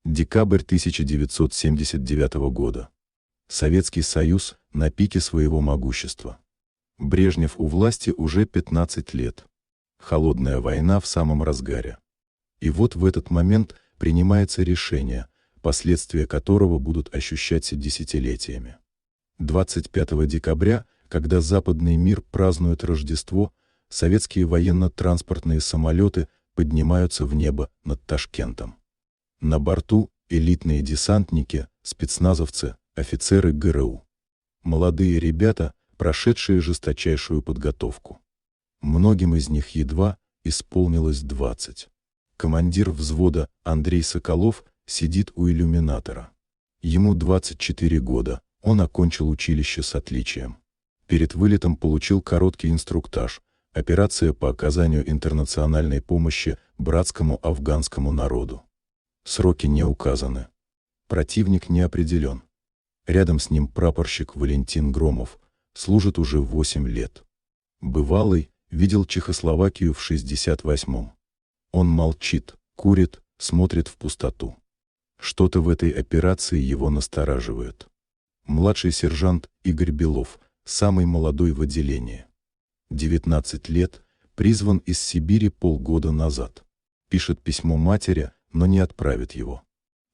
Декабрь 1979 года. Советский Союз на пике своего могущества. Брежнев у власти уже 15 лет. Холодная война в самом разгаре. И вот в этот момент принимается решение, последствия которого будут ощущаться десятилетиями. 25 декабря, когда западный мир празднует Рождество, советские военно-транспортные самолеты поднимаются в небо над Ташкентом. На борту элитные десантники, спецназовцы, офицеры ГРУ. Молодые ребята, прошедшие жесточайшую подготовку. Многим из них едва исполнилось 20. Командир взвода Андрей Соколов сидит у иллюминатора. Ему 24 года, он окончил училище с отличием. Перед вылетом получил короткий инструктаж, операция по оказанию интернациональной помощи братскому афганскому народу. Сроки не указаны. Противник не определен. Рядом с ним прапорщик Валентин Громов, служит уже 8 лет. Бывалый, видел Чехословакию в 68-м. Он молчит, курит, смотрит в пустоту. Что-то в этой операции его настораживает. Младший сержант Игорь Белов, самый молодой в отделении. 19 лет, призван из Сибири полгода назад. Пишет письмо матери, но не отправит его.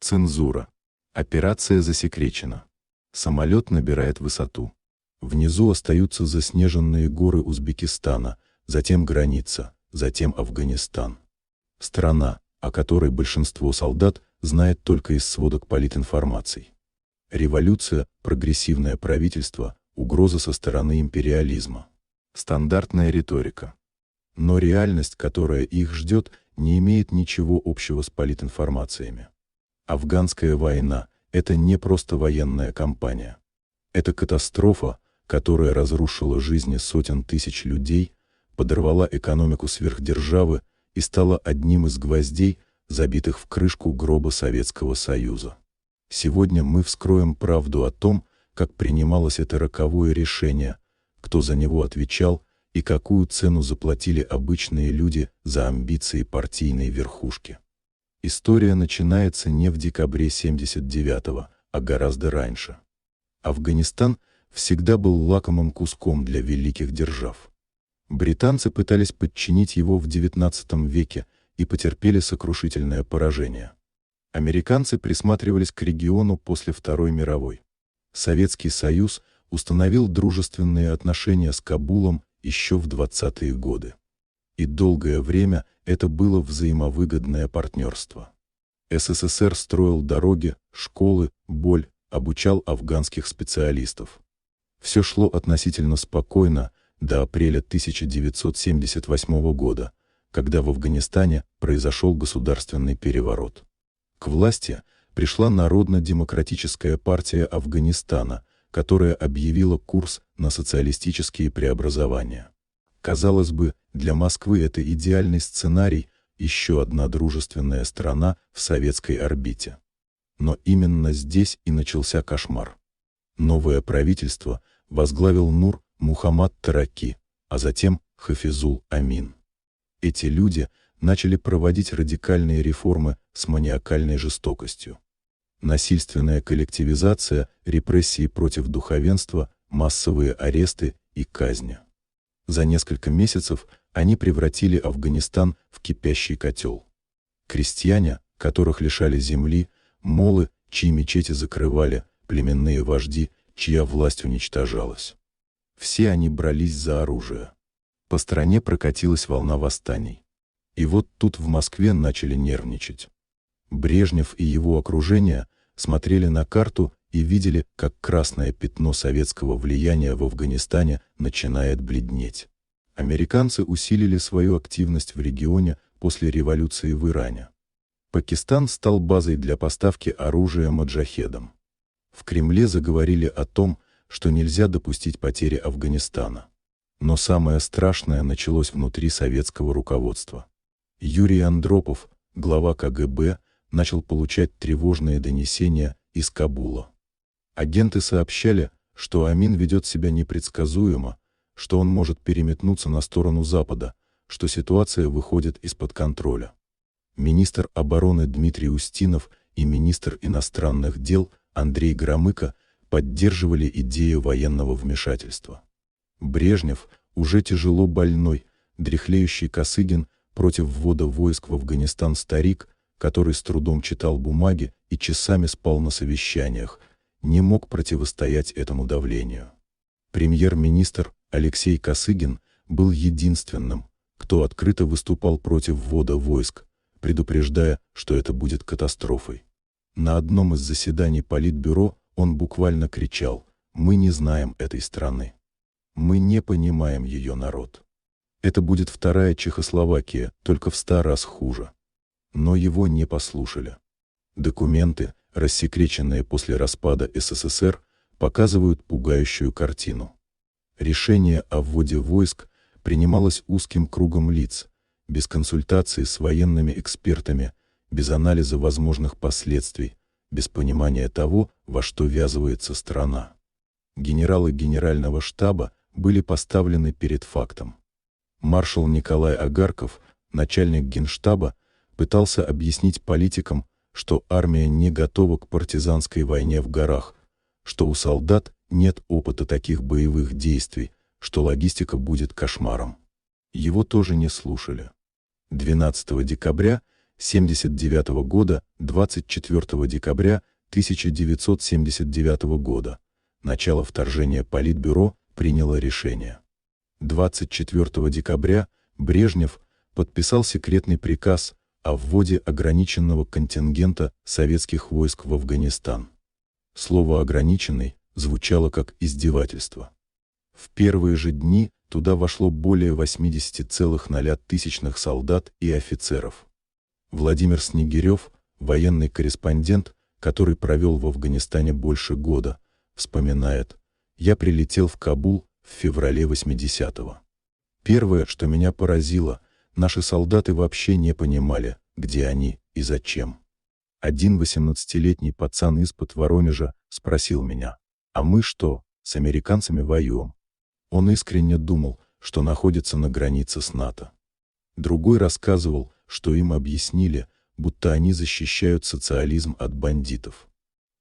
Цензура. Операция засекречена. Самолет набирает высоту. Внизу остаются заснеженные горы Узбекистана, затем граница, затем Афганистан. Страна, о которой большинство солдат знает только из сводок политинформаций. Революция, прогрессивное правительство, угроза со стороны империализма. Стандартная риторика. Но реальность, которая их ждет, не имеет ничего общего с политинформациями. Афганская война – это не просто военная кампания. Это катастрофа, которая разрушила жизни сотен тысяч людей, подорвала экономику сверхдержавы и стала одним из гвоздей, забитых в крышку гроба Советского Союза. Сегодня мы вскроем правду о том, как принималось это роковое решение, кто за него отвечал и какую цену заплатили обычные люди за амбиции партийной верхушки. История начинается не в декабре 79-го, а гораздо раньше. Афганистан всегда был лакомым куском для великих держав. Британцы пытались подчинить его в XIX веке и потерпели сокрушительное поражение. Американцы присматривались к региону после Второй мировой. Советский Союз установил дружественные отношения с Кабулом еще в 20-е годы. И долгое время это было взаимовыгодное партнерство. СССР строил дороги, школы, обучал афганских специалистов. Все шло относительно спокойно до апреля 1978 года, когда в Афганистане произошел государственный переворот. К власти пришла Народно-демократическая партия Афганистана, которая объявила курс на социалистические преобразования. Казалось бы, для Москвы это идеальный сценарий, еще одна дружественная страна в советской орбите. Но именно здесь и начался кошмар. Новое правительство возглавил Нур Мухаммад Тараки, а затем Хафизул Амин. Эти люди начали проводить радикальные реформы с маниакальной жестокостью. Насильственная коллективизация, репрессии против духовенства, массовые аресты и казни. За несколько месяцев они превратили Афганистан в кипящий котел. Крестьяне, которых лишали земли, молы, чьи мечети закрывали, племенные вожди, чья власть уничтожалась. Все они брались за оружие. По стране прокатилась волна восстаний. И вот тут в Москве начали нервничать. Брежнев и его окружение смотрели на карту и видели, как красное пятно советского влияния в Афганистане начинает бледнеть. Американцы усилили свою активность в регионе после революции в Иране. Пакистан стал базой для поставки оружия маджахедам. В Кремле заговорили о том, что нельзя допустить потери Афганистана. Но самое страшное началось внутри советского руководства. Юрий Андропов, глава КГБ, начал получать тревожные донесения из Кабула. Агенты сообщали, что Амин ведет себя непредсказуемо, что он может переметнуться на сторону Запада, что ситуация выходит из-под контроля. Министр обороны Дмитрий Устинов и министр иностранных дел Андрей Громыко поддерживали идею военного вмешательства. Брежнев, уже тяжело больной, дряхлеющий Косыгин, против ввода войск в Афганистан старик, который с трудом читал бумаги и часами спал на совещаниях, не мог противостоять этому давлению. Премьер-министр Алексей Косыгин был единственным, кто открыто выступал против ввода войск, предупреждая, что это будет катастрофой. На одном из заседаний Политбюро он буквально кричал: «Мы не знаем этой страны. Мы не понимаем ее народ. Это будет вторая Чехословакия, только в 100 раз хуже». Но его не послушали. Документы, рассекреченные после распада СССР, показывают пугающую картину. Решение о вводе войск принималось узким кругом лиц, без консультации с военными экспертами, без анализа возможных последствий, без понимания того, во что ввязывается страна. Генералы Генерального штаба были поставлены перед фактом. Маршал Николай Агарков, начальник Генштаба, пытался объяснить политикам, что армия не готова к партизанской войне в горах, что у солдат нет опыта таких боевых действий, что логистика будет кошмаром. Его тоже не слушали. 12 декабря 1979 года, 24 декабря 1979 года, начало вторжения Политбюро приняло решение. 24 декабря Брежнев подписал секретный приказ о вводе ограниченного контингента советских войск в Афганистан. Слово «ограниченный» звучало как издевательство. В первые же дни туда вошло более 80,0 тысячных солдат и офицеров. Владимир Снегирев, военный корреспондент, который провел в Афганистане больше года, вспоминает: «Я прилетел в Кабул в феврале 80-го. Первое, что меня поразило, наши солдаты вообще не понимали, где они и зачем. Один 18-летний пацан из-под Воронежа спросил меня: «А мы что, с американцами воюем?» Он искренне думал, что находится на границе с НАТО. Другой рассказывал, что им объяснили, будто они защищают социализм от бандитов.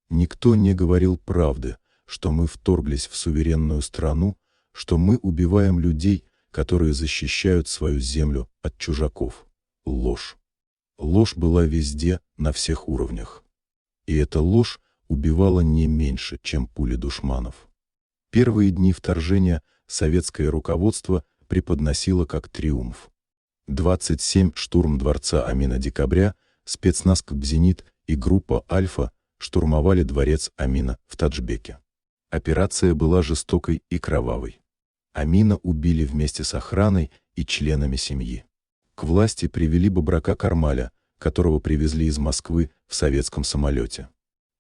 Никто не говорил правды, что мы вторглись в суверенную страну, что мы убиваем людей, которые защищают свою землю от чужаков. Ложь. Ложь была везде, на всех уровнях. И эта ложь убивала не меньше, чем пули душманов. Первые дни вторжения советское руководство преподносило как триумф. 27 штурм дворца Амина декабря, спецназ «Кобзенит» и группа «Альфа» штурмовали дворец Амина в Таджбеке. Операция была жестокой и кровавой. Амина убили вместе с охраной и членами семьи. К власти привели Бабрака Кармаля, которого привезли из Москвы в советском самолете.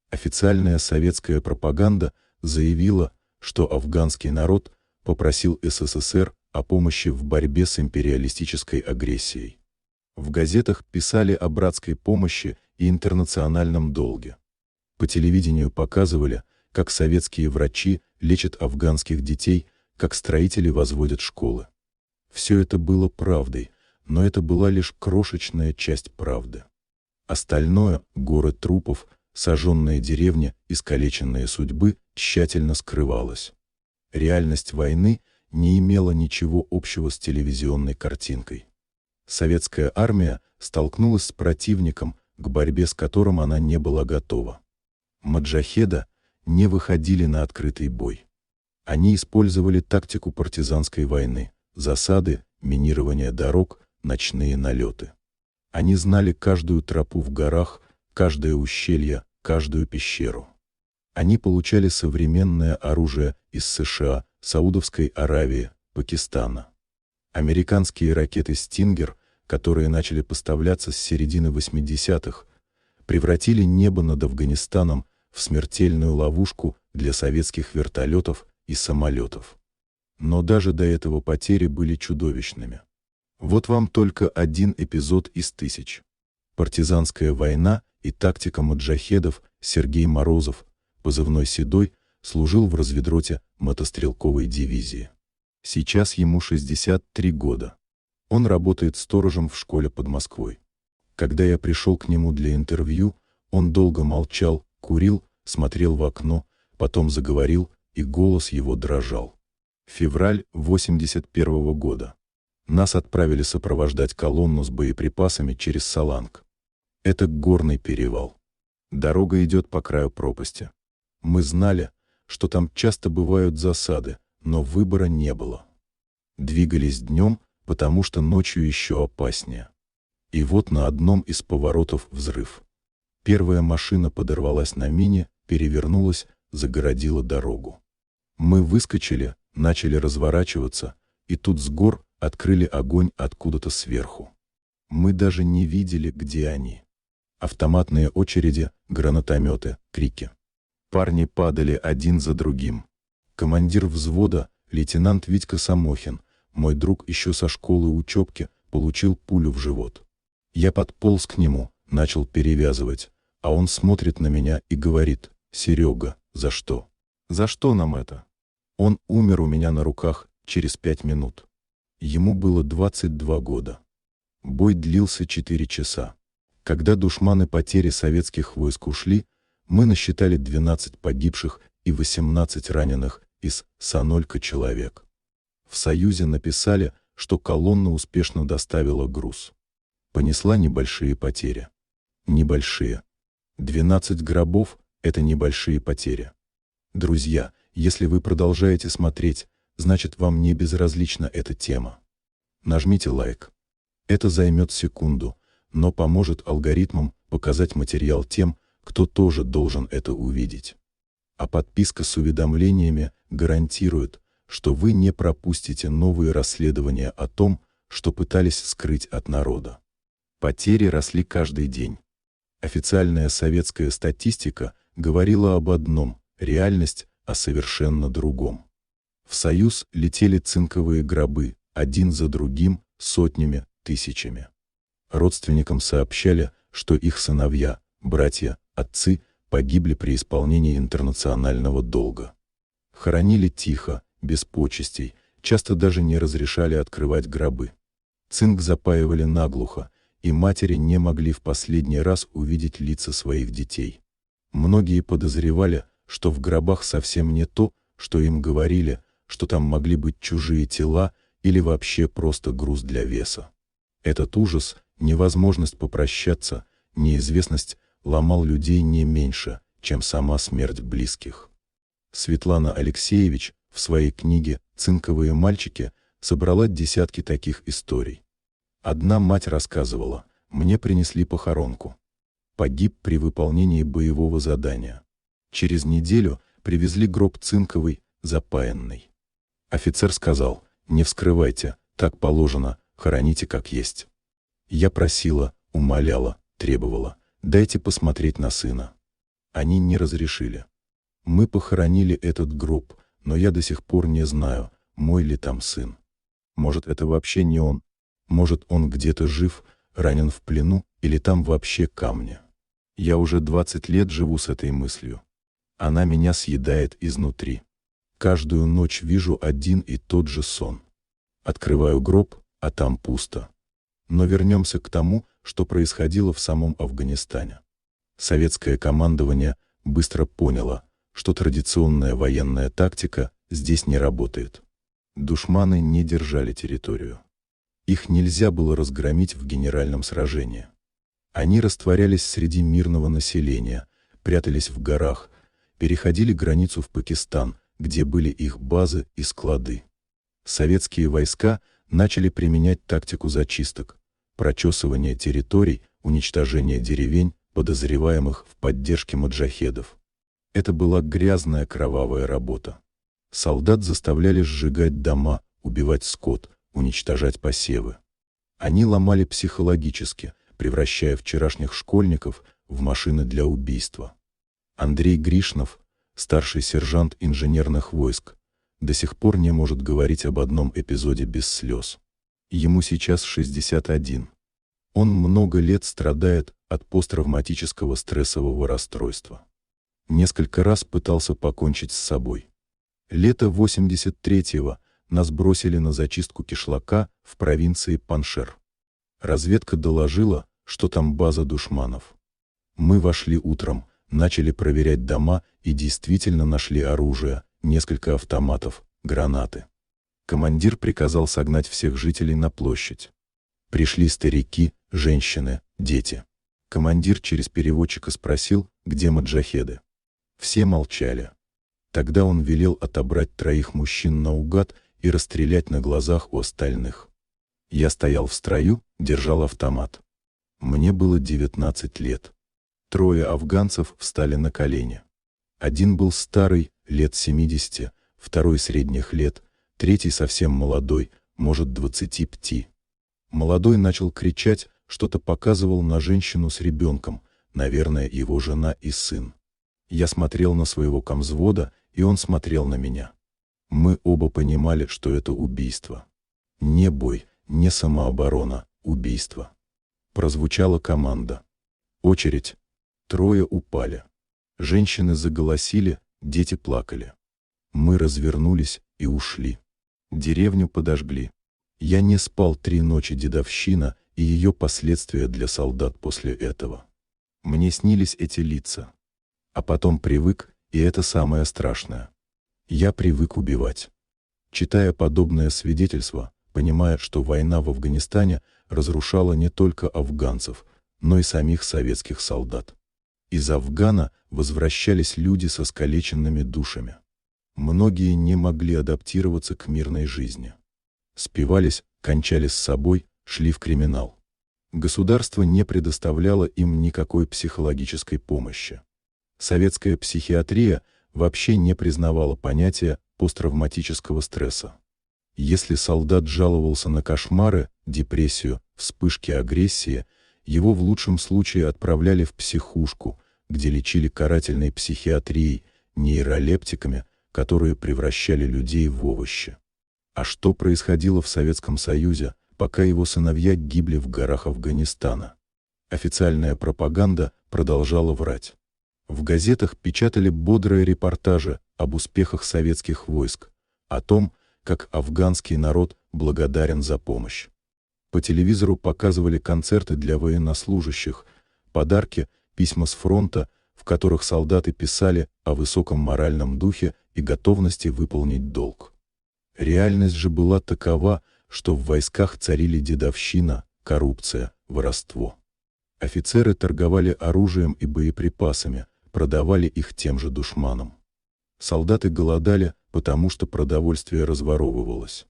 Официальная советская пропаганда заявила, что афганский народ попросил СССР о помощи в борьбе с империалистической агрессией. В газетах писали о братской помощи и интернациональном долге. По телевидению показывали, как советские врачи лечат афганских детей, как строители возводят школы. Все это было правдой, но это была лишь крошечная часть правды. Остальное — горы трупов, сожженные деревни, искалеченные судьбы — тщательно скрывалось. Реальность войны не имела ничего общего с телевизионной картинкой. Советская армия столкнулась с противником, к борьбе с которым она не была готова. Маджахеды не выходили на открытый бой. Они использовали тактику партизанской войны: засады, минирование дорог, ночные налеты. Они знали каждую тропу в горах, каждое ущелье, каждую пещеру. Они получали современное оружие из США, Саудовской Аравии, Пакистана. Американские ракеты «Стингер», которые начали поставляться с середины 80-х, превратили небо над Афганистаном в смертельную ловушку для советских вертолетов и самолетов. Но даже до этого потери были чудовищными. Вот вам только один эпизод из тысяч. Партизанская война и тактика маджахедов. Сергей Морозов, позывной «Седой», служил в разведроте мотострелковой дивизии. Сейчас ему 63 года. Он работает сторожем в школе под Москвой. Когда я пришел к нему для интервью, Он долго молчал, курил, смотрел в окно, потом заговорил, и голос его дрожал. Февраль 81 года. Нас отправили сопровождать колонну с боеприпасами через Саланг. Это горный перевал. Дорога идет по краю пропасти. Мы знали, что там часто бывают засады, но выбора не было. Двигались днем, потому что ночью еще опаснее. И вот на одном из поворотов взрыв. Первая машина подорвалась на мине, перевернулась, загородила дорогу. Мы выскочили, начали разворачиваться, и тут с гор открыли огонь откуда-то сверху. Мы даже не видели, где они. Автоматные очереди, гранатометы, крики. Парни падали один за другим. Командир взвода, лейтенант Витька Самохин, мой друг еще со школы учебки, получил пулю в живот. Я подполз к нему, начал перевязывать, а он смотрит на меня и говорит: «Серега, за что? За что нам это?» Он умер у меня на руках через 5 минут. Ему было 22 года. Бой длился 4 часа. Когда душманы потери советских войск ушли, мы насчитали 12 погибших и 18 раненых из 100 человек. В Союзе написали, что колонна успешно доставила груз. Понесла небольшие потери. Небольшие. 12 гробов – это небольшие потери. Друзья, если вы продолжаете смотреть, значит, вам не безразлична эта тема. Нажмите лайк. Это займет секунду, но поможет алгоритмам показать материал тем, кто тоже должен это увидеть. А подписка с уведомлениями гарантирует, что вы не пропустите новые расследования о том, что пытались скрыть от народа. Потери росли каждый день. Официальная советская статистика говорила об одном, реальность о совершенно другом. В Союз летели цинковые гробы, один за другим, сотнями, тысячами. Родственникам сообщали, что их сыновья, братья, отцы погибли при исполнении интернационального долга. Хоронили тихо, без почестей, часто даже не разрешали открывать гробы. Цинк запаивали наглухо, и матери не могли в последний раз увидеть лица своих детей. Многие подозревали, что в гробах совсем не то, что им говорили, что там могли быть чужие тела или вообще просто груз для веса. Этот ужас, невозможность попрощаться, неизвестность ломал людей не меньше, чем сама смерть близких. Светлана Алексеевич в своей книге «Цинковые мальчики» собрала десятки таких историй. Одна мать рассказывала: «Мне принесли похоронку. Погиб при выполнении боевого задания. Через неделю привезли гроб цинковый, запаянный. Офицер сказал: не вскрывайте, так положено, хороните как есть. Я просила, умоляла, требовала: дайте посмотреть на сына. Они не разрешили. Мы похоронили этот гроб, но я до сих пор не знаю, мой ли там сын. Может, это вообще не он. Может, он где-то жив, ранен в плену, или там вообще камни. Я уже 20 лет живу с этой мыслью. Она меня съедает изнутри. Каждую ночь вижу один и тот же сон. Открываю гроб, а там пусто. Но вернемся к тому, что происходило в самом Афганистане. Советское командование быстро поняло, что традиционная военная тактика здесь не работает. Душманы не держали территорию. Их нельзя было разгромить в генеральном сражении. Они растворялись среди мирного населения, прятались в горах, переходили границу в Пакистан, где были их базы и склады. Советские войска начали применять тактику зачисток, прочесывания территорий, уничтожения деревень, подозреваемых в поддержке маджахедов. Это была грязная кровавая работа. Солдат заставляли сжигать дома, убивать скот, уничтожать посевы. Они ломали психологически, превращая вчерашних школьников в машины для убийства. Андрей Гришнов, старший сержант инженерных войск, до сих пор не может говорить об одном эпизоде без слез. Ему сейчас 61. Он много лет страдает от посттравматического стрессового расстройства. Несколько раз пытался покончить с собой. Лето 83-го нас бросили на зачистку кишлака в провинции Паншер. Разведка доложила, что там база душманов. Мы вошли утром, начали проверять дома и действительно нашли оружие, несколько автоматов, гранаты. Командир приказал согнать всех жителей на площадь. Пришли старики, женщины, дети. Командир через переводчика спросил, где маджахеды. Все молчали. Тогда он велел отобрать 3 мужчин наугад и расстрелять на глазах у остальных. Я стоял в строю, держал автомат. Мне было 19 лет. 3 афганцев встали на колени. Один был старый, лет 70, второй средних лет, третий совсем молодой, может 25. Молодой начал кричать, что-то показывал на женщину с ребенком, наверное, его жена и сын. Я смотрел на своего комзвода, и он смотрел на меня. Мы оба понимали, что это убийство. Не бой, не самооборона, убийство. Прозвучала команда. Очередь. 3 упали. Женщины заголосили, дети плакали. Мы развернулись и ушли. Деревню подожгли. Я не спал 3 ночи, дедовщина и ее последствия для солдат после этого. Мне снились эти лица. А потом привык, и это самое страшное. Я привык убивать. Читая подобное свидетельство, понимая, что война в Афганистане разрушала не только афганцев, но и самих советских солдат. Из Афгана возвращались люди со искалеченными душами. Многие не могли адаптироваться к мирной жизни. Спивались, кончали с собой, шли в криминал. Государство не предоставляло им никакой психологической помощи. Советская психиатрия вообще не признавала понятия посттравматического стресса. Если солдат жаловался на кошмары, депрессию, вспышки агрессии, его в лучшем случае отправляли в психушку, где лечили карательной психиатрией, нейролептиками, которые превращали людей в овощи. А что происходило в Советском Союзе, пока его сыновья гибли в горах Афганистана? Официальная пропаганда продолжала врать. В газетах печатали бодрые репортажи об успехах советских войск, о том, как афганский народ благодарен за помощь. По телевизору показывали концерты для военнослужащих, подарки, письма с фронта, в которых солдаты писали о высоком моральном духе и готовности выполнить долг. Реальность же была такова, что в войсках царили дедовщина, коррупция, воровство. Офицеры торговали оружием и боеприпасами, продавали их тем же душманам. Солдаты голодали, потому что продовольствие разворовывалось.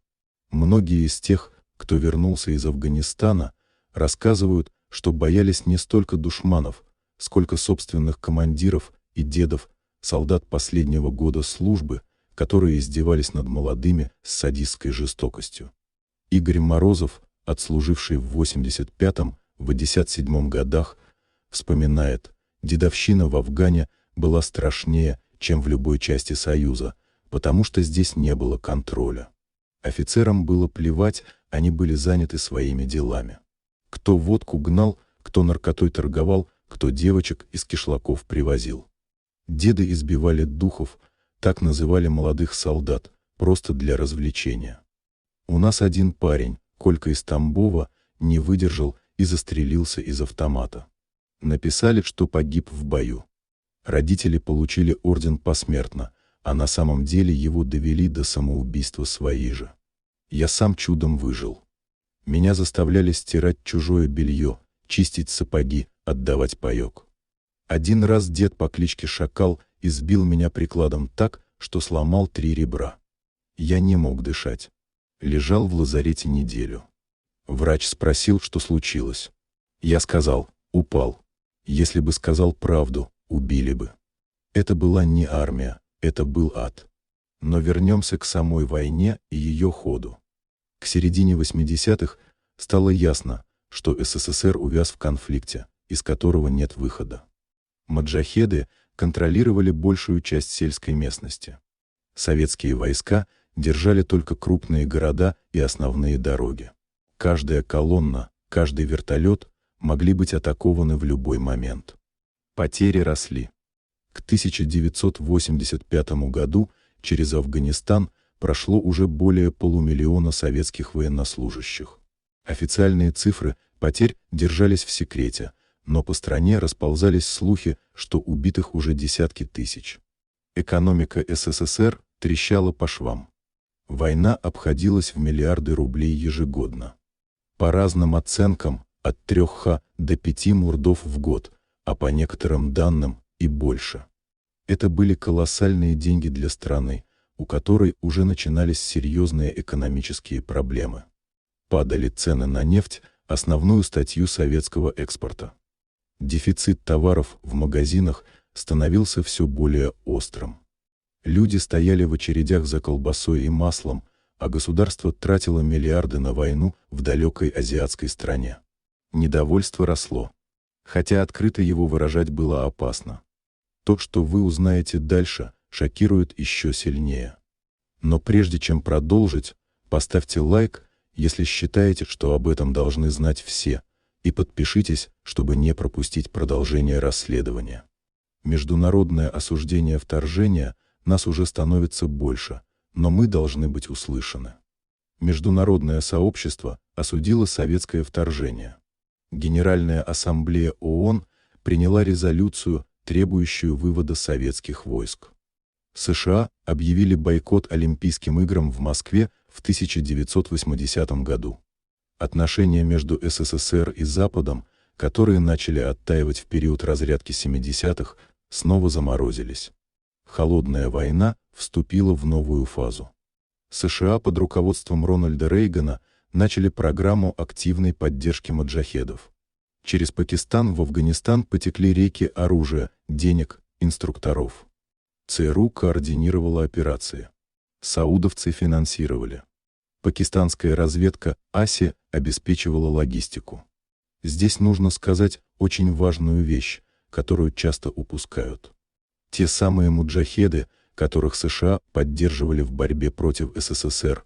Многие из тех, кто вернулся из Афганистана, рассказывают, что боялись не столько душманов, сколько собственных командиров и дедов, солдат последнего года службы, которые издевались над молодыми с садистской жестокостью. Игорь Морозов, отслуживший в 85-м, 87-м годах, вспоминает: «Дедовщина в Афгане была страшнее, чем в любой части Союза, потому что здесь не было контроля. Офицерам было плевать, они были заняты своими делами. Кто водку гнал, кто наркотой торговал, кто девочек из кишлаков привозил. Деды избивали духов, так называли молодых солдат, просто для развлечения. У нас один парень, Колька из Тамбова, не выдержал и застрелился из автомата. Написали, что погиб в бою. Родители получили орден посмертно, а на самом деле его довели до самоубийства свои же. Я сам чудом выжил. Меня заставляли стирать чужое белье, чистить сапоги, отдавать паёк. Один раз дед по кличке Шакал избил меня прикладом так, что сломал 3 ребра. Я не мог дышать. Лежал в лазарете неделю. Врач спросил, что случилось. Я сказал: упал. Если бы сказал правду, убили бы. Это была не армия, это был ад. Но вернемся к самой войне и ее ходу. К середине 80-х стало ясно, что СССР увяз в конфликте, из которого нет выхода. Маджахеды контролировали большую часть сельской местности. Советские войска держали только крупные города и основные дороги. Каждая колонна, каждый вертолет могли быть атакованы в любой момент. Потери росли. К 1985 году через Афганистан прошло уже более полумиллиона советских военнослужащих. Официальные цифры потерь держались в секрете, но по стране расползались слухи, что убитых уже десятки тысяч. Экономика СССР трещала по швам. Война обходилась в миллиарды рублей ежегодно. По разным оценкам, от 3 до 5 мурдов в год, а по некоторым данным и больше. Это были колоссальные деньги для страны, у которой уже начинались серьезные экономические проблемы. Падали цены на нефть, основную статью советского экспорта. Дефицит товаров в магазинах становился все более острым. Люди стояли в очередях за колбасой и маслом, а государство тратило миллиарды на войну в далекой азиатской стране. Недовольство росло, хотя открыто его выражать было опасно. То, что вы узнаете дальше, шокирует еще сильнее. Но прежде чем продолжить, поставьте лайк, если считаете, что об этом должны знать все, и подпишитесь, чтобы не пропустить продолжение расследования. Международное осуждение вторжения нас уже становится больше, но мы должны быть услышаны. Международное сообщество осудило советское вторжение. Генеральная ассамблея ООН приняла резолюцию, требующую вывода советских войск. США объявили бойкот Олимпийским играм в Москве в 1980 году. Отношения между СССР и Западом, которые начали оттаивать в период разрядки 70-х, снова заморозились. Холодная война вступила в новую фазу. США под руководством Рональда Рейгана начали программу активной поддержки маджахедов. Через Пакистан в Афганистан потекли реки оружия, денег, инструкторов. ЦРУ координировала операции. Саудовцы финансировали. Пакистанская разведка АСИ обеспечивала логистику. Здесь нужно сказать очень важную вещь, которую часто упускают. Те самые муджахеды, которых США поддерживали в борьбе против СССР,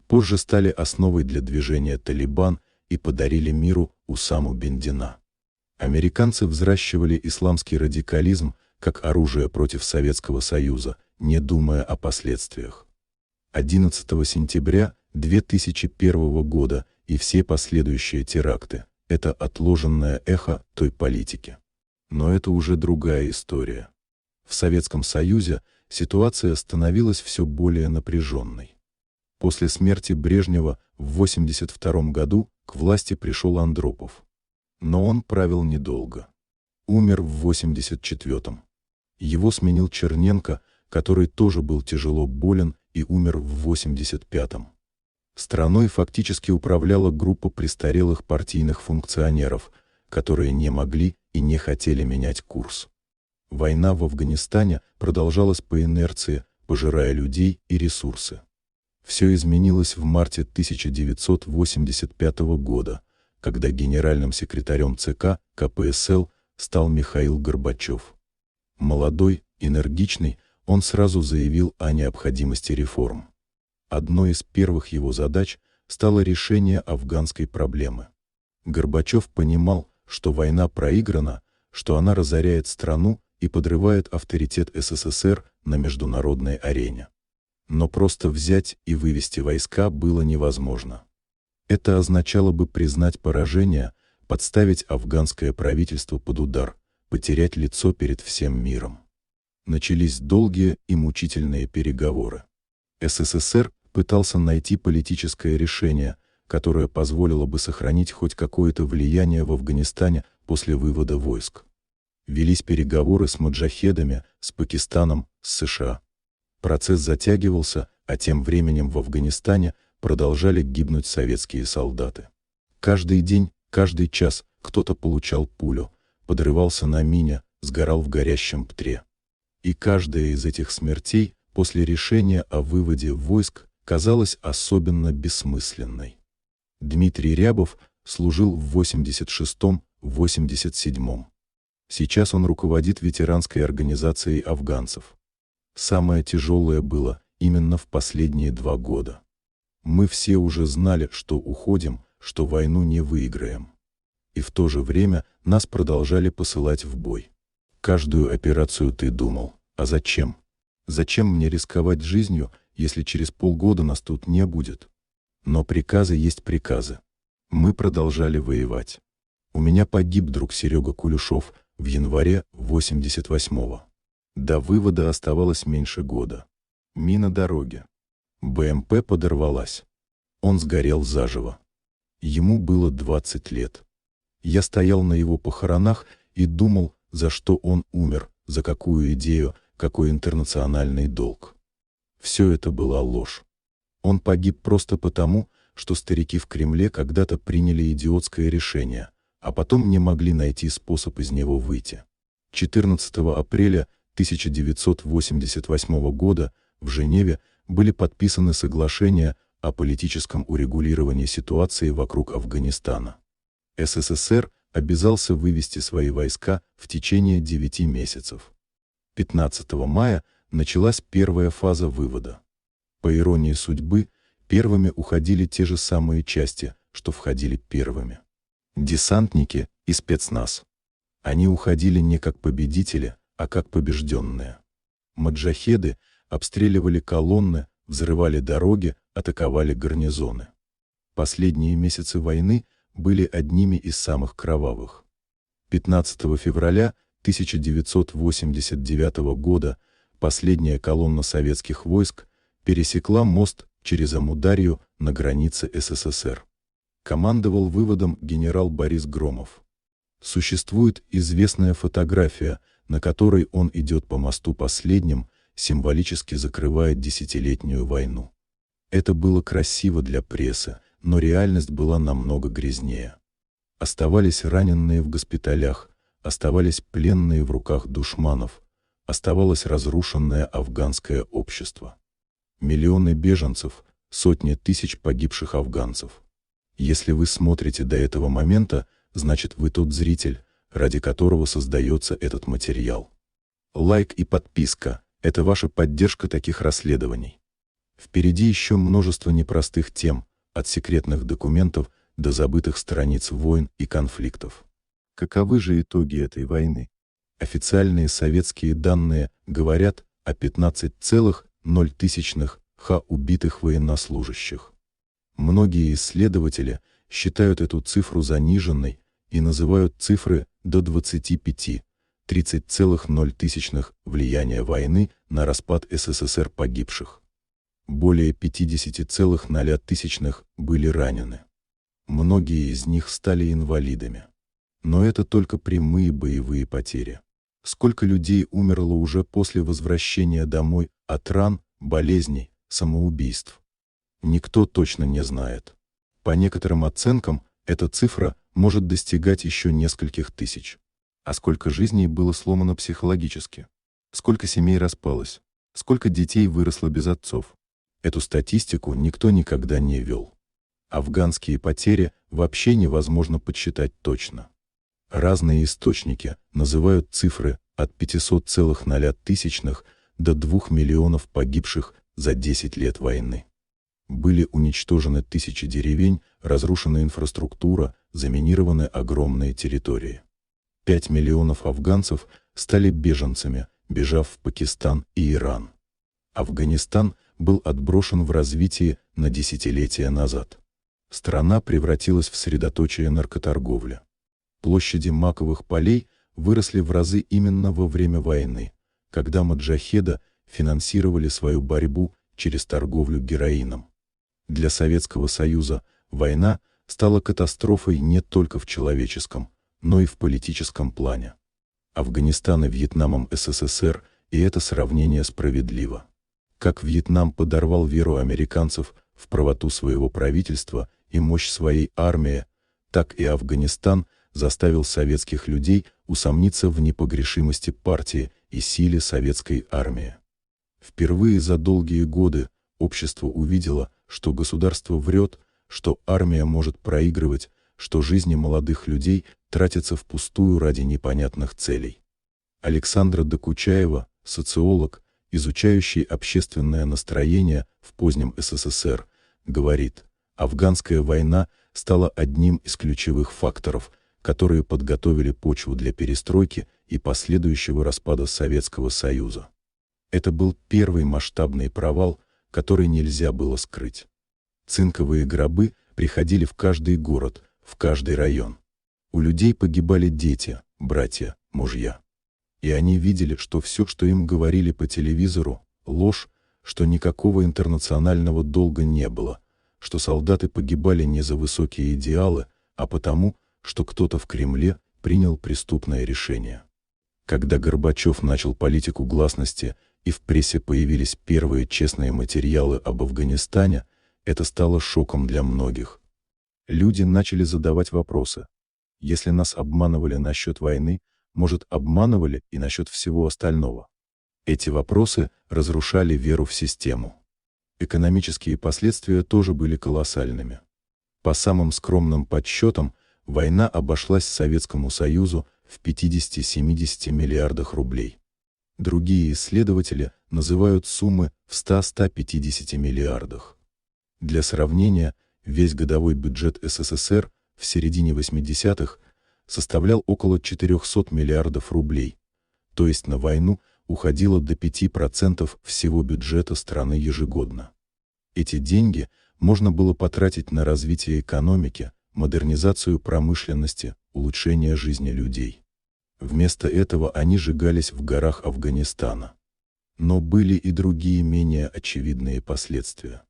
позже стали основой для движения «Талибан» и подарили миру Усаму бен Ладена. Американцы взращивали исламский радикализм как оружие против Советского Союза, не думая о последствиях. 11 сентября 2001 года и все последующие теракты – это отложенное эхо той политики. Но это уже другая история. В Советском Союзе ситуация становилась все более напряженной. После смерти Брежнева в 1982 году к власти пришел Андропов. Но он правил недолго. Умер в 1984. Его сменил Черненко, который тоже был тяжело болен и умер в 1985. Страной фактически управляла группа престарелых партийных функционеров, которые не могли и не хотели менять курс. Война в Афганистане продолжалась по инерции, пожирая людей и ресурсы. Все изменилось в марте 1985 года, когда генеральным секретарем ЦК КПСЛ стал Михаил Горбачев. Молодой, энергичный, он сразу заявил о необходимости реформ. Одной из первых его задач стало решение афганской проблемы. Горбачев понимал, что война проиграна, что она разоряет страну и подрывает авторитет СССР на международной арене. Но просто взять и вывести войска было невозможно. Это означало бы признать поражение, подставить афганское правительство под удар, потерять лицо перед всем миром. Начались долгие и мучительные переговоры. СССР пытался найти политическое решение, которое позволило бы сохранить хоть какое-то влияние в Афганистане после вывода войск. Велись переговоры с маджахедами, с Пакистаном, с США. Процесс затягивался, а тем временем в Афганистане продолжали гибнуть советские солдаты. Каждый день, каждый час кто-то получал пулю, подрывался на мине, сгорал в горящем ПТРе. И каждая из этих смертей после решения о выводе войск казалась особенно бессмысленной. Дмитрий Рябов служил в 86-87. Сейчас он руководит ветеранской организацией афганцев. Самое тяжелое было именно в последние 2 года. Мы все уже знали, что уходим, что войну не выиграем. И в то же время нас продолжали посылать в бой. Каждую операцию ты думал: а зачем? Зачем мне рисковать жизнью, если через полгода нас тут не будет? Но приказы есть приказы. Мы продолжали воевать. У меня погиб друг Серега Кулешов в январе 88-го. До вывода оставалось меньше года. Мина дороги. БМП подорвалась. Он сгорел заживо. Ему было 20 лет. Я стоял на его похоронах и думал, за что он умер, за какую идею, какой интернациональный долг. Все это была ложь. Он погиб просто потому, что старики в Кремле когда-то приняли идиотское решение, а потом не могли найти способ из него выйти. 14 апреля 1988 года в Женеве были подписаны соглашения о политическом урегулировании ситуации вокруг Афганистана. СССР обязался вывести свои войска в течение 9 месяцев. 15 мая началась первая фаза вывода. По иронии судьбы, первыми уходили те же самые части, что входили первыми. Десантники и спецназ. Они уходили не как победители, а как побежденные. Маджахеды обстреливали колонны, взрывали дороги, атаковали гарнизоны. Последние месяцы войны были одними из самых кровавых. 15 февраля 1989 года последняя колонна советских войск пересекла мост через Амударью на границе СССР. Командовал выводом генерал Борис Громов. Существует известная фотография, на которой он идет по мосту последним, символически закрывает десятилетнюю войну. Это было красиво для прессы, но реальность была намного грязнее. Оставались раненые в госпиталях, оставались пленные в руках душманов, оставалось разрушенное афганское общество. Миллионы беженцев, сотни тысяч погибших афганцев. Если вы смотрите до этого момента, значит вы тот зритель, ради которого создается этот материал. Лайк и подписка – это ваша поддержка таких расследований. Впереди еще множество непростых тем, от секретных документов до забытых страниц войн и конфликтов. Каковы же итоги этой войны? Официальные советские данные говорят о 15,0 ха убитых военнослужащих. Многие исследователи считают эту цифру заниженной и называют цифры до 25, 30,0 влияния войны на распад СССР погибших. Более 50,0 были ранены. Многие из них стали инвалидами. Но это только прямые боевые потери. Сколько людей умерло уже после возвращения домой от ран, болезней, самоубийств? Никто точно не знает. По некоторым оценкам, эта цифра может достигать еще нескольких тысяч. А сколько жизней было сломано психологически? Сколько семей распалось? Сколько детей выросло без отцов? Эту статистику никто никогда не вел. Афганские потери вообще невозможно подсчитать точно. Разные источники называют цифры от 500,0 до 2 миллионов погибших за 10 лет войны. Были уничтожены тысячи деревень, разрушена инфраструктура, заминированы огромные территории. 5 миллионов афганцев стали беженцами, бежав в Пакистан и Иран. Афганистан был отброшен в развитии на десятилетия назад. Страна превратилась в средоточие наркоторговли. Площади маковых полей выросли в разы именно во время войны, когда маджахеды финансировали свою борьбу через торговлю героином. Для Советского Союза война стала катастрофой не только в человеческом, но и в политическом плане. Афганистан и Вьетнамом СССР, и это сравнение справедливо. Как Вьетнам подорвал веру американцев в правоту своего правительства и мощь своей армии, так и Афганистан заставил советских людей усомниться в непогрешимости партии и силе советской армии. Впервые за долгие годы общество увидело, что государство врет, что армия может проигрывать, что жизни молодых людей тратятся впустую ради непонятных целей. Александра Докучаева, социолог, изучающий общественное настроение в позднем СССР, говорит, афганская война стала одним из ключевых факторов, которые подготовили почву для перестройки и последующего распада Советского Союза. Это был первый масштабный провал, который нельзя было скрыть. Цинковые гробы приходили в каждый город, в каждый район. У людей погибали дети, братья, мужья. И они видели, что все, что им говорили по телевизору, ложь, что никакого интернационального долга не было, что солдаты погибали не за высокие идеалы, а потому, что кто-то в Кремле принял преступное решение. Когда Горбачев начал политику гласности и в прессе появились первые честные материалы об Афганистане, это стало шоком для многих. Люди начали задавать вопросы. Если нас обманывали насчет войны, может, обманывали и насчет всего остального? Эти вопросы разрушали веру в систему. Экономические последствия тоже были колоссальными. По самым скромным подсчетам, война обошлась Советскому Союзу в 50-70 миллиардах рублей. Другие исследователи называют суммы в 100-150 миллиардах. Для сравнения, весь годовой бюджет СССР в середине 80-х составлял около 400 миллиардов рублей, то есть на войну уходило до 5% всего бюджета страны ежегодно. Эти деньги можно было потратить на развитие экономики, модернизацию промышленности, улучшение жизни людей. Вместо этого они сжигались в горах Афганистана. Но были и другие менее очевидные последствия.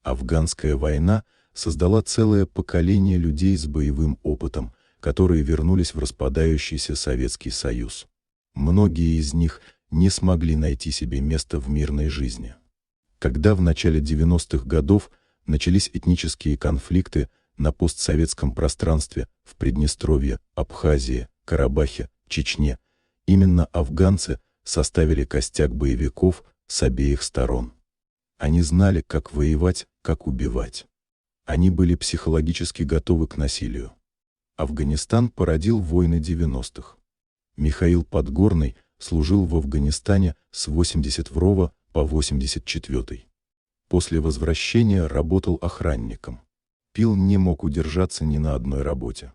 Афганская война создала целое поколение людей с боевым опытом, которые вернулись в распадающийся Советский Союз. Многие из них не смогли найти себе место в мирной жизни. Когда в начале 90-х годов начались этнические конфликты на постсоветском пространстве в Приднестровье, Абхазии, Карабахе, Чечне, именно афганцы составили костяк боевиков с обеих сторон. Они знали, как воевать, как убивать. Они были психологически готовы к насилию. Афганистан породил войны 90-х. Михаил Подгорный служил в Афганистане с 82 по 84. После возвращения работал охранником. Пил, не мог удержаться ни на одной работе.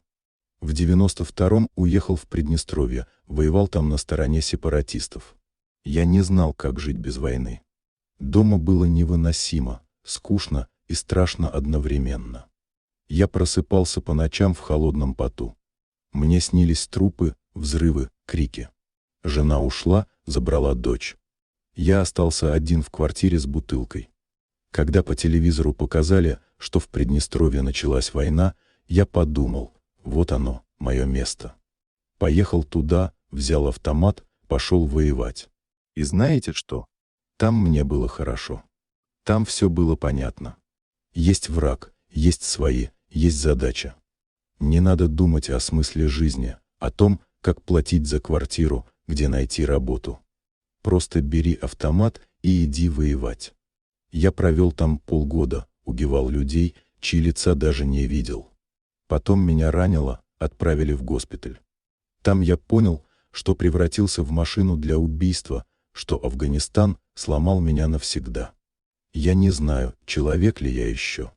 В 92-м уехал в Приднестровье, воевал там на стороне сепаратистов. Я не знал, как жить без войны. Дома было невыносимо, скучно и страшно одновременно. Я просыпался по ночам в холодном поту. Мне снились трупы, взрывы, крики. Жена ушла, забрала дочь. Я остался один в квартире с бутылкой. Когда по телевизору показали, что в Приднестровье началась война, я подумал, вот оно, мое место. Поехал туда, взял автомат, пошел воевать. И знаете что? Там мне было хорошо. Там все было понятно. Есть враг, есть свои, есть задача. Не надо думать о смысле жизни, о том, как платить за квартиру, где найти работу. Просто бери автомат и иди воевать. Я провел там полгода, убивал людей, чьи лица даже не видел. Потом меня ранило, отправили в госпиталь. Там я понял, что превратился в машину для убийства, что Афганистан сломал меня навсегда. Я не знаю, человек ли я еще.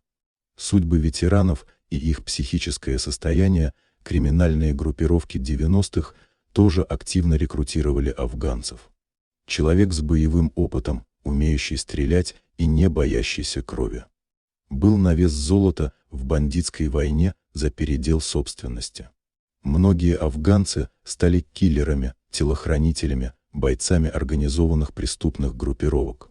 Судьбы ветеранов и их психическое состояние криминальные группировки 90-х тоже активно рекрутировали афганцев. Человек с боевым опытом, умеющий стрелять и не боящийся крови. Был на вес золота в бандитской войне за передел собственности. Многие афганцы стали киллерами, телохранителями, бойцами организованных преступных группировок.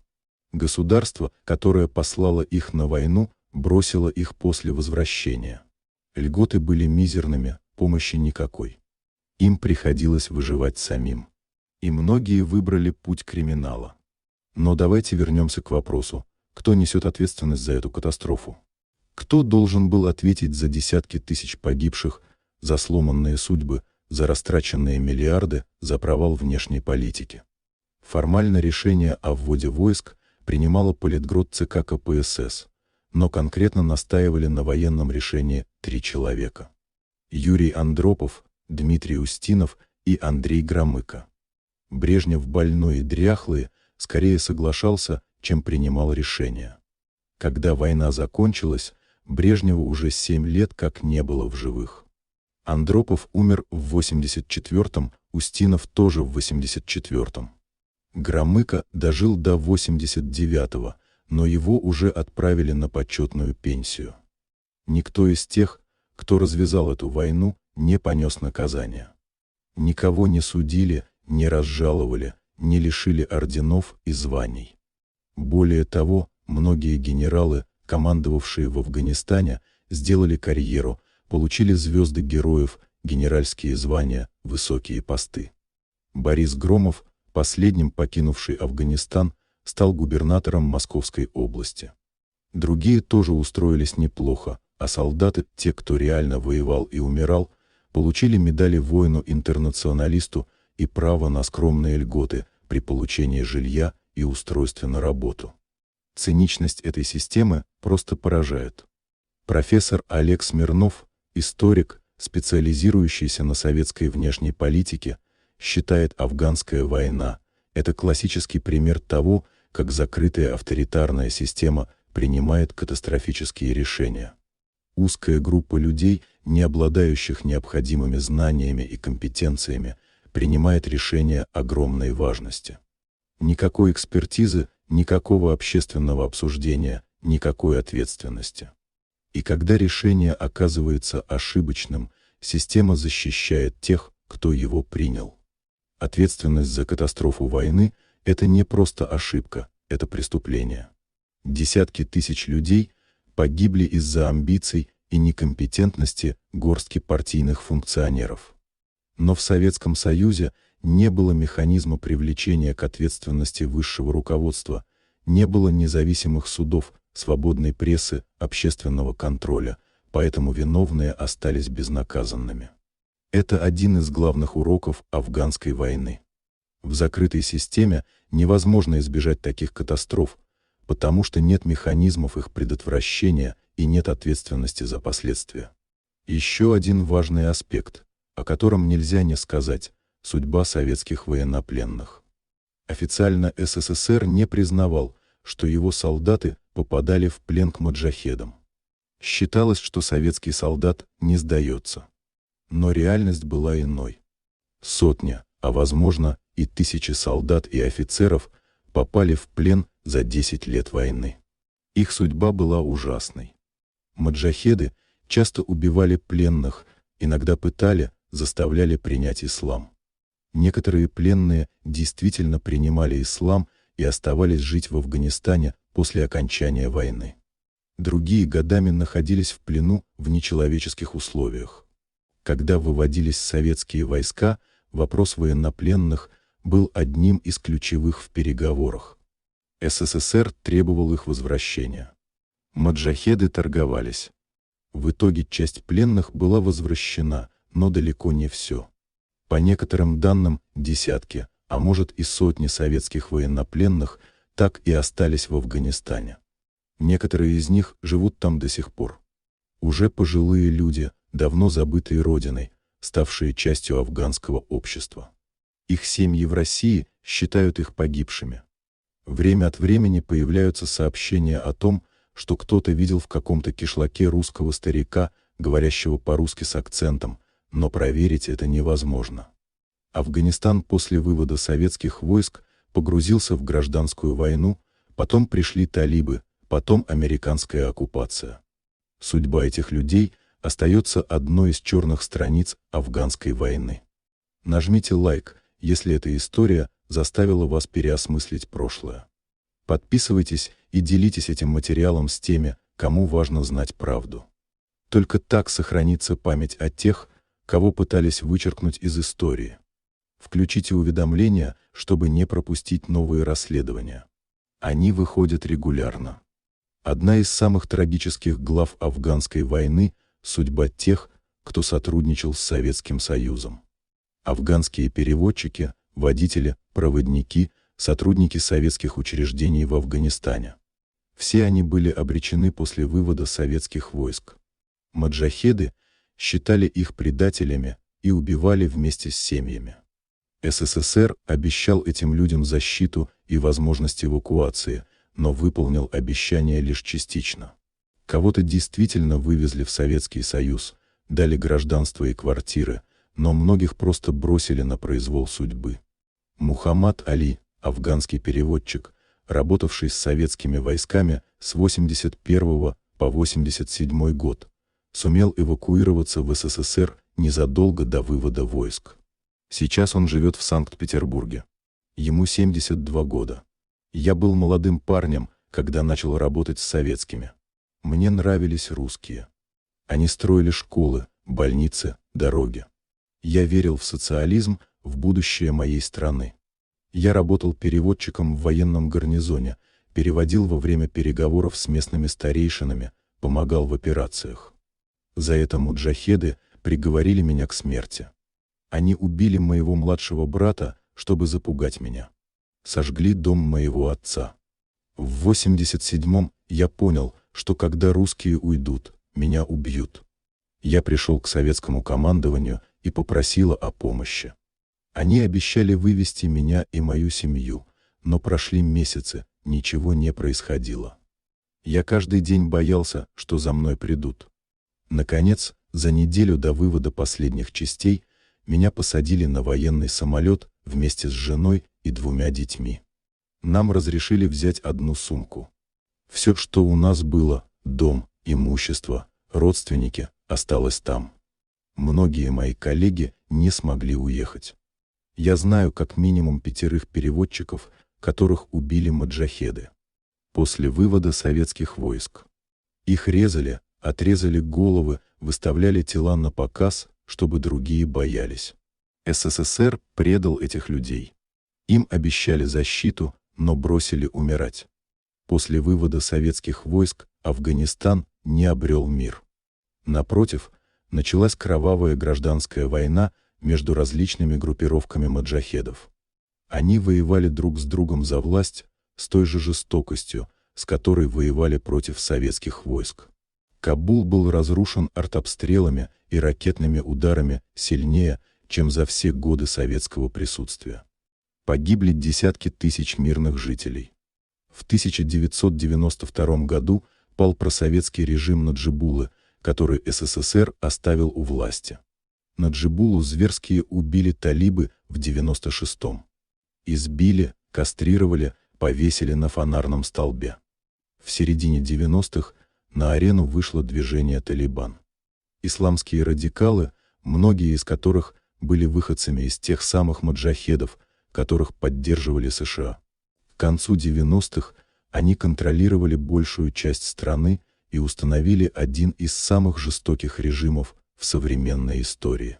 Государство, которое послало их на войну, бросило их после возвращения. Льготы были мизерными, помощи никакой. Им приходилось выживать самим. И многие выбрали путь криминала. Но давайте вернемся к вопросу, кто несет ответственность за эту катастрофу? Кто должен был ответить за десятки тысяч погибших, за сломанные судьбы, за растраченные миллиарды, за провал внешней политики? Формально решение о вводе войск принимало Политград ЦК КПСС, но конкретно настаивали на военном решении 3 человека. Юрий Андропов, Дмитрий Устинов и Андрей Громыко. Брежнев, больной и дряхлый, скорее соглашался, чем принимал решения. Когда война закончилась, Брежневу уже 7 лет как не было в живых. Андропов умер в 84-м, Устинов тоже в 84-м. Громыко дожил до 89-го, но его уже отправили на почетную пенсию. Никто из тех, кто развязал эту войну, не понес наказания. Никого не судили, не разжаловали, не лишили орденов и званий. Более того, многие генералы, командовавшие в Афганистане, сделали карьеру, получили звезды героев, генеральские звания, высокие посты. Борис Громов, последним покинувший Афганистан, стал губернатором Московской области. Другие тоже устроились неплохо, а солдаты, те, кто реально воевал и умирал, получили медали воину-интернационалисту и право на скромные льготы при получении жилья и устройстве на работу. Циничность этой системы просто поражает. Профессор Олег Смирнов, историк, специализирующийся на советской внешней политике, считает, афганская война – это классический пример того, как закрытая авторитарная система принимает катастрофические решения. Узкая группа людей, не обладающих необходимыми знаниями и компетенциями, принимает решения огромной важности. Никакой экспертизы, никакого общественного обсуждения, никакой ответственности. И когда решение оказывается ошибочным, система защищает тех, кто его принял. Ответственность за катастрофу войны – это не просто ошибка, это преступление. Десятки тысяч людей погибли из-за амбиций и некомпетентности горстки партийных функционеров. Но в Советском Союзе не было механизма привлечения к ответственности высшего руководства, не было независимых судов, свободной прессы, общественного контроля, поэтому виновные остались безнаказанными. Это один из главных уроков афганской войны. В закрытой системе невозможно избежать таких катастроф, потому что нет механизмов их предотвращения и нет ответственности за последствия. Еще один важный аспект, о котором нельзя не сказать – судьба советских военнопленных. Официально СССР не признавал, что его солдаты попадали в плен к маджахедам. Считалось, что советский солдат не сдается. Но реальность была иной. Сотни, а возможно и тысячи солдат и офицеров попали в плен за 10 лет войны. Их судьба была ужасной. Маджахеды часто убивали пленных, иногда пытали, заставляли принять ислам. Некоторые пленные действительно принимали ислам и оставались жить в Афганистане после окончания войны. Другие годами находились в плену в нечеловеческих условиях. Когда выводились советские войска, вопрос военнопленных был одним из ключевых в переговорах. СССР требовал их возвращения. Маджахеды торговались. В итоге часть пленных была возвращена, но далеко не все. По некоторым данным, десятки, а может и сотни советских военнопленных так и остались в Афганистане. Некоторые из них живут там до сих пор. Уже пожилые люди, давно забытые родиной, ставшие частью афганского общества. Их семьи в России считают их погибшими. Время от времени появляются сообщения о том, что кто-то видел в каком-то кишлаке русского старика, говорящего по-русски с акцентом, но проверить это невозможно. Афганистан после вывода советских войск погрузился в гражданскую войну, потом пришли талибы, потом американская оккупация. Судьба этих людей остается одной из черных страниц афганской войны. Нажмите лайк, если эта история заставила вас переосмыслить прошлое. Подписывайтесь и делитесь этим материалом с теми, кому важно знать правду. Только так сохранится память о тех, кого пытались вычеркнуть из истории. Включите уведомления, чтобы не пропустить новые расследования. Они выходят регулярно. Одна из самых трагических глав афганской войны – судьба тех, кто сотрудничал с Советским Союзом. Афганские переводчики, водители, проводники, сотрудники советских учреждений в Афганистане. Все они были обречены после вывода советских войск. Маджахеды считали их предателями и убивали вместе с семьями. СССР обещал этим людям защиту и возможность эвакуации, но выполнил обещание лишь частично. Кого-то действительно вывезли в Советский Союз, дали гражданство и квартиры, но многих просто бросили на произвол судьбы. Мухаммад Али, афганский переводчик, работавший с советскими войсками с 1981 по 1987 год, сумел эвакуироваться в СССР незадолго до вывода войск. Сейчас он живет в Санкт-Петербурге. Ему 72 года. Я был молодым парнем, когда начал работать с советскими. Мне нравились русские. Они строили школы, больницы, дороги. Я верил в социализм, в будущее моей страны. Я работал переводчиком в военном гарнизоне, переводил во время переговоров с местными старейшинами, помогал в операциях. За это муджахеды приговорили меня к смерти. Они убили моего младшего брата, чтобы запугать меня. Сожгли дом моего отца. В 87-м я понял, что когда русские уйдут, меня убьют. Я пришел к советскому командованию и попросила о помощи. Они обещали вывести меня и мою семью, но прошли месяцы, ничего не происходило. Я каждый день боялся, что за мной придут. Наконец, за неделю до вывода последних частей, меня посадили на военный самолет вместе с женой и 2 детьми. Нам разрешили взять одну сумку. Все, что у нас было, дом, имущество, родственники, осталось там. Многие мои коллеги не смогли уехать. Я знаю как минимум 5 переводчиков, которых убили маджахеды. После вывода советских войск. Их резали, отрезали головы, выставляли тела на показ, чтобы другие боялись. СССР предал этих людей. Им обещали защиту, но бросили умирать. После вывода советских войск Афганистан не обрел мир. Напротив, началась кровавая гражданская война между различными группировками маджахедов. Они воевали друг с другом за власть с той же жестокостью, с которой воевали против советских войск. Кабул был разрушен артобстрелами и ракетными ударами сильнее, чем за все годы советского присутствия. Погибли десятки тысяч мирных жителей. В 1992 году пал просоветский режим Наджибуллы, который СССР оставил у власти. Наджибуллу зверски убили талибы в 1996-м. Избили, кастрировали, повесили на фонарном столбе. В середине 90-х на арену вышло движение «Талибан». Исламские радикалы, многие из которых были выходцами из тех самых маджахедов, которых поддерживали США. К концу 90-х они контролировали большую часть страны и установили один из самых жестоких режимов в современной истории.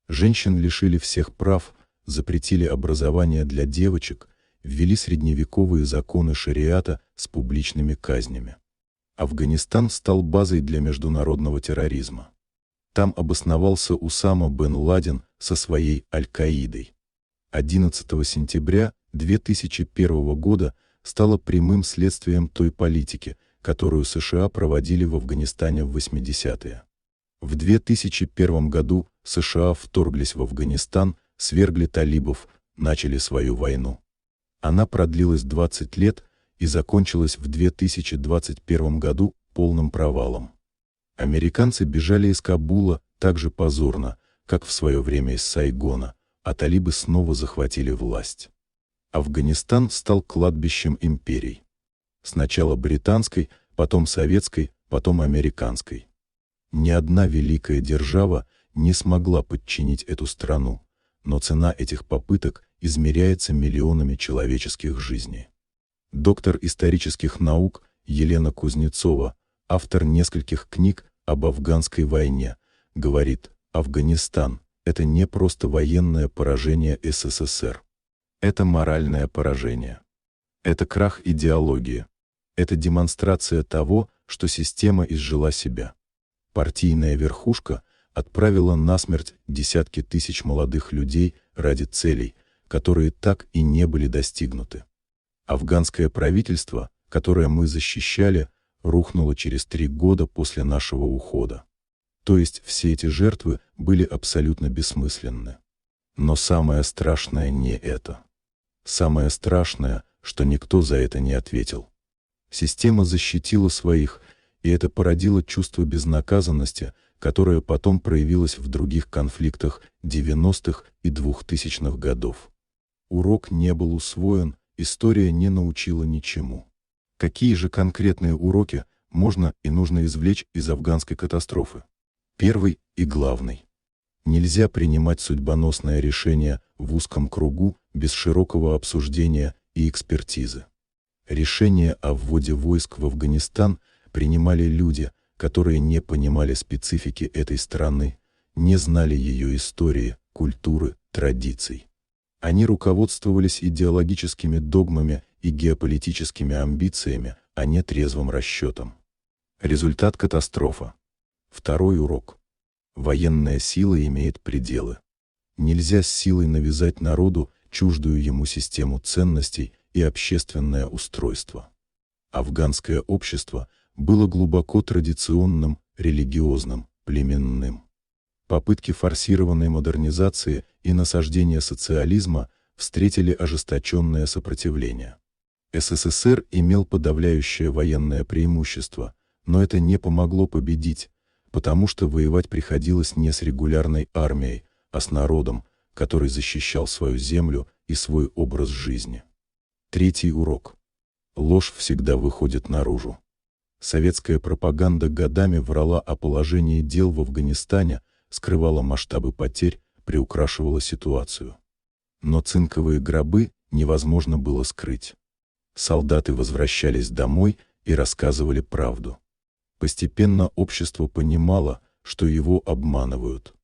Женщин лишили всех прав, запретили образование для девочек, ввели средневековые законы шариата с публичными казнями. Афганистан стал базой для международного терроризма. Там обосновался Усама бен Ладен со своей Аль-Каидой. 11 сентября 2001 года стало прямым следствием той политики, которую США проводили в Афганистане в 80-е. В 2001 году США вторглись в Афганистан, свергли талибов, начали свою войну. Она продлилась 20 лет и закончилась в 2021 году полным провалом. Американцы бежали из Кабула так же позорно, как в свое время из Сайгона, а талибы снова захватили власть. Афганистан стал кладбищем империй. Сначала британской, потом советской, потом американской. Ни одна великая держава не смогла подчинить эту страну, но цена этих попыток измеряется миллионами человеческих жизней. Доктор исторических наук Елена Кузнецова, автор нескольких книг об афганской войне, говорит: Афганистан – это не просто военное поражение СССР. Это моральное поражение. Это крах идеологии. Это демонстрация того, что система изжила себя. Партийная верхушка отправила на смерть десятки тысяч молодых людей ради целей, которые так и не были достигнуты. Афганское правительство, которое мы защищали, рухнуло через 3 года после нашего ухода. То есть все эти жертвы были абсолютно бессмысленны. Но самое страшное не это. Самое страшное, что никто за это не ответил. Система защитила своих, и это породило чувство безнаказанности, которое потом проявилось в других конфликтах 90-х и 2000-х годов. Урок не был усвоен, история не научила ничему. Какие же конкретные уроки можно и нужно извлечь из афганской катастрофы? Первый и главный. Нельзя принимать судьбоносное решение в узком кругу без широкого обсуждения и экспертизы. Решение о вводе войск в Афганистан принимали люди, которые не понимали специфики этой страны, не знали ее истории, культуры, традиций. Они руководствовались идеологическими догмами и геополитическими амбициями, а не трезвым расчетом. Результат – катастрофа. Второй урок. Военная сила имеет пределы. Нельзя с силой навязать народу чуждую ему систему ценностей и общественное устройство. Афганское общество было глубоко традиционным, религиозным, племенным. Попытки форсированной модернизации и насаждения социализма встретили ожесточенное сопротивление. СССР имел подавляющее военное преимущество, но это не помогло победить, потому что воевать приходилось не с регулярной армией, а с народом, который защищал свою землю и свой образ жизни. Третий урок. Ложь всегда выходит наружу. Советская пропаганда годами врала о положении дел в Афганистане, скрывала масштабы потерь, приукрашивала ситуацию. Но цинковые гробы невозможно было скрыть. Солдаты возвращались домой и рассказывали правду. Постепенно общество понимало, что его обманывают.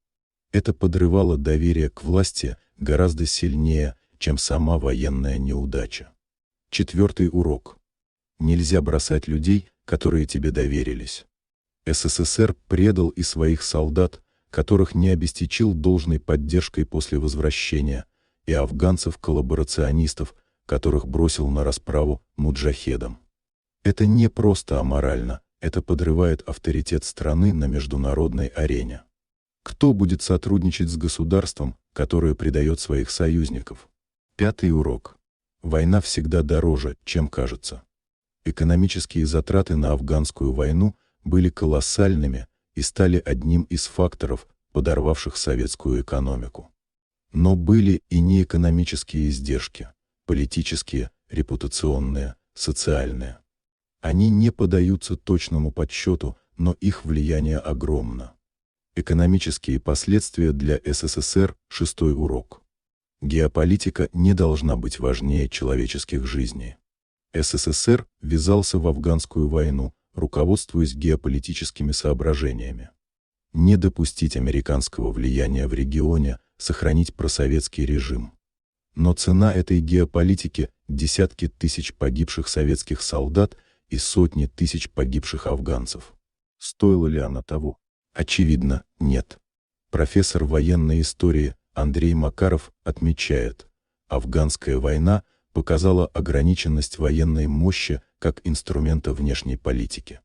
Это подрывало доверие к власти гораздо сильнее, чем сама военная неудача. Четвертый урок. Нельзя бросать людей, которые тебе доверились. СССР предал и своих солдат, которых не обеспечил должной поддержкой после возвращения, и афганцев-коллаборационистов, которых бросил на расправу муджахедам. Это не просто аморально, это подрывает авторитет страны на международной арене. Кто будет сотрудничать с государством, которое предает своих союзников? Пятый урок. Война всегда дороже, чем кажется. Экономические затраты на афганскую войну были колоссальными и стали одним из факторов, подорвавших советскую экономику. Но были и неэкономические издержки – политические, репутационные, социальные. Они не поддаются точному подсчету, но их влияние огромно. Экономические последствия для СССР – шестой урок. Геополитика не должна быть важнее человеческих жизней. СССР ввязался в афганскую войну, руководствуясь геополитическими соображениями. Не допустить американского влияния в регионе, сохранить просоветский режим. Но цена этой геополитики – десятки тысяч погибших советских солдат и сотни тысяч погибших афганцев. Стоила ли она того? Очевидно, нет. Профессор военной истории Андрей Макаров отмечает, афганская война показала ограниченность военной мощи как инструмента внешней политики.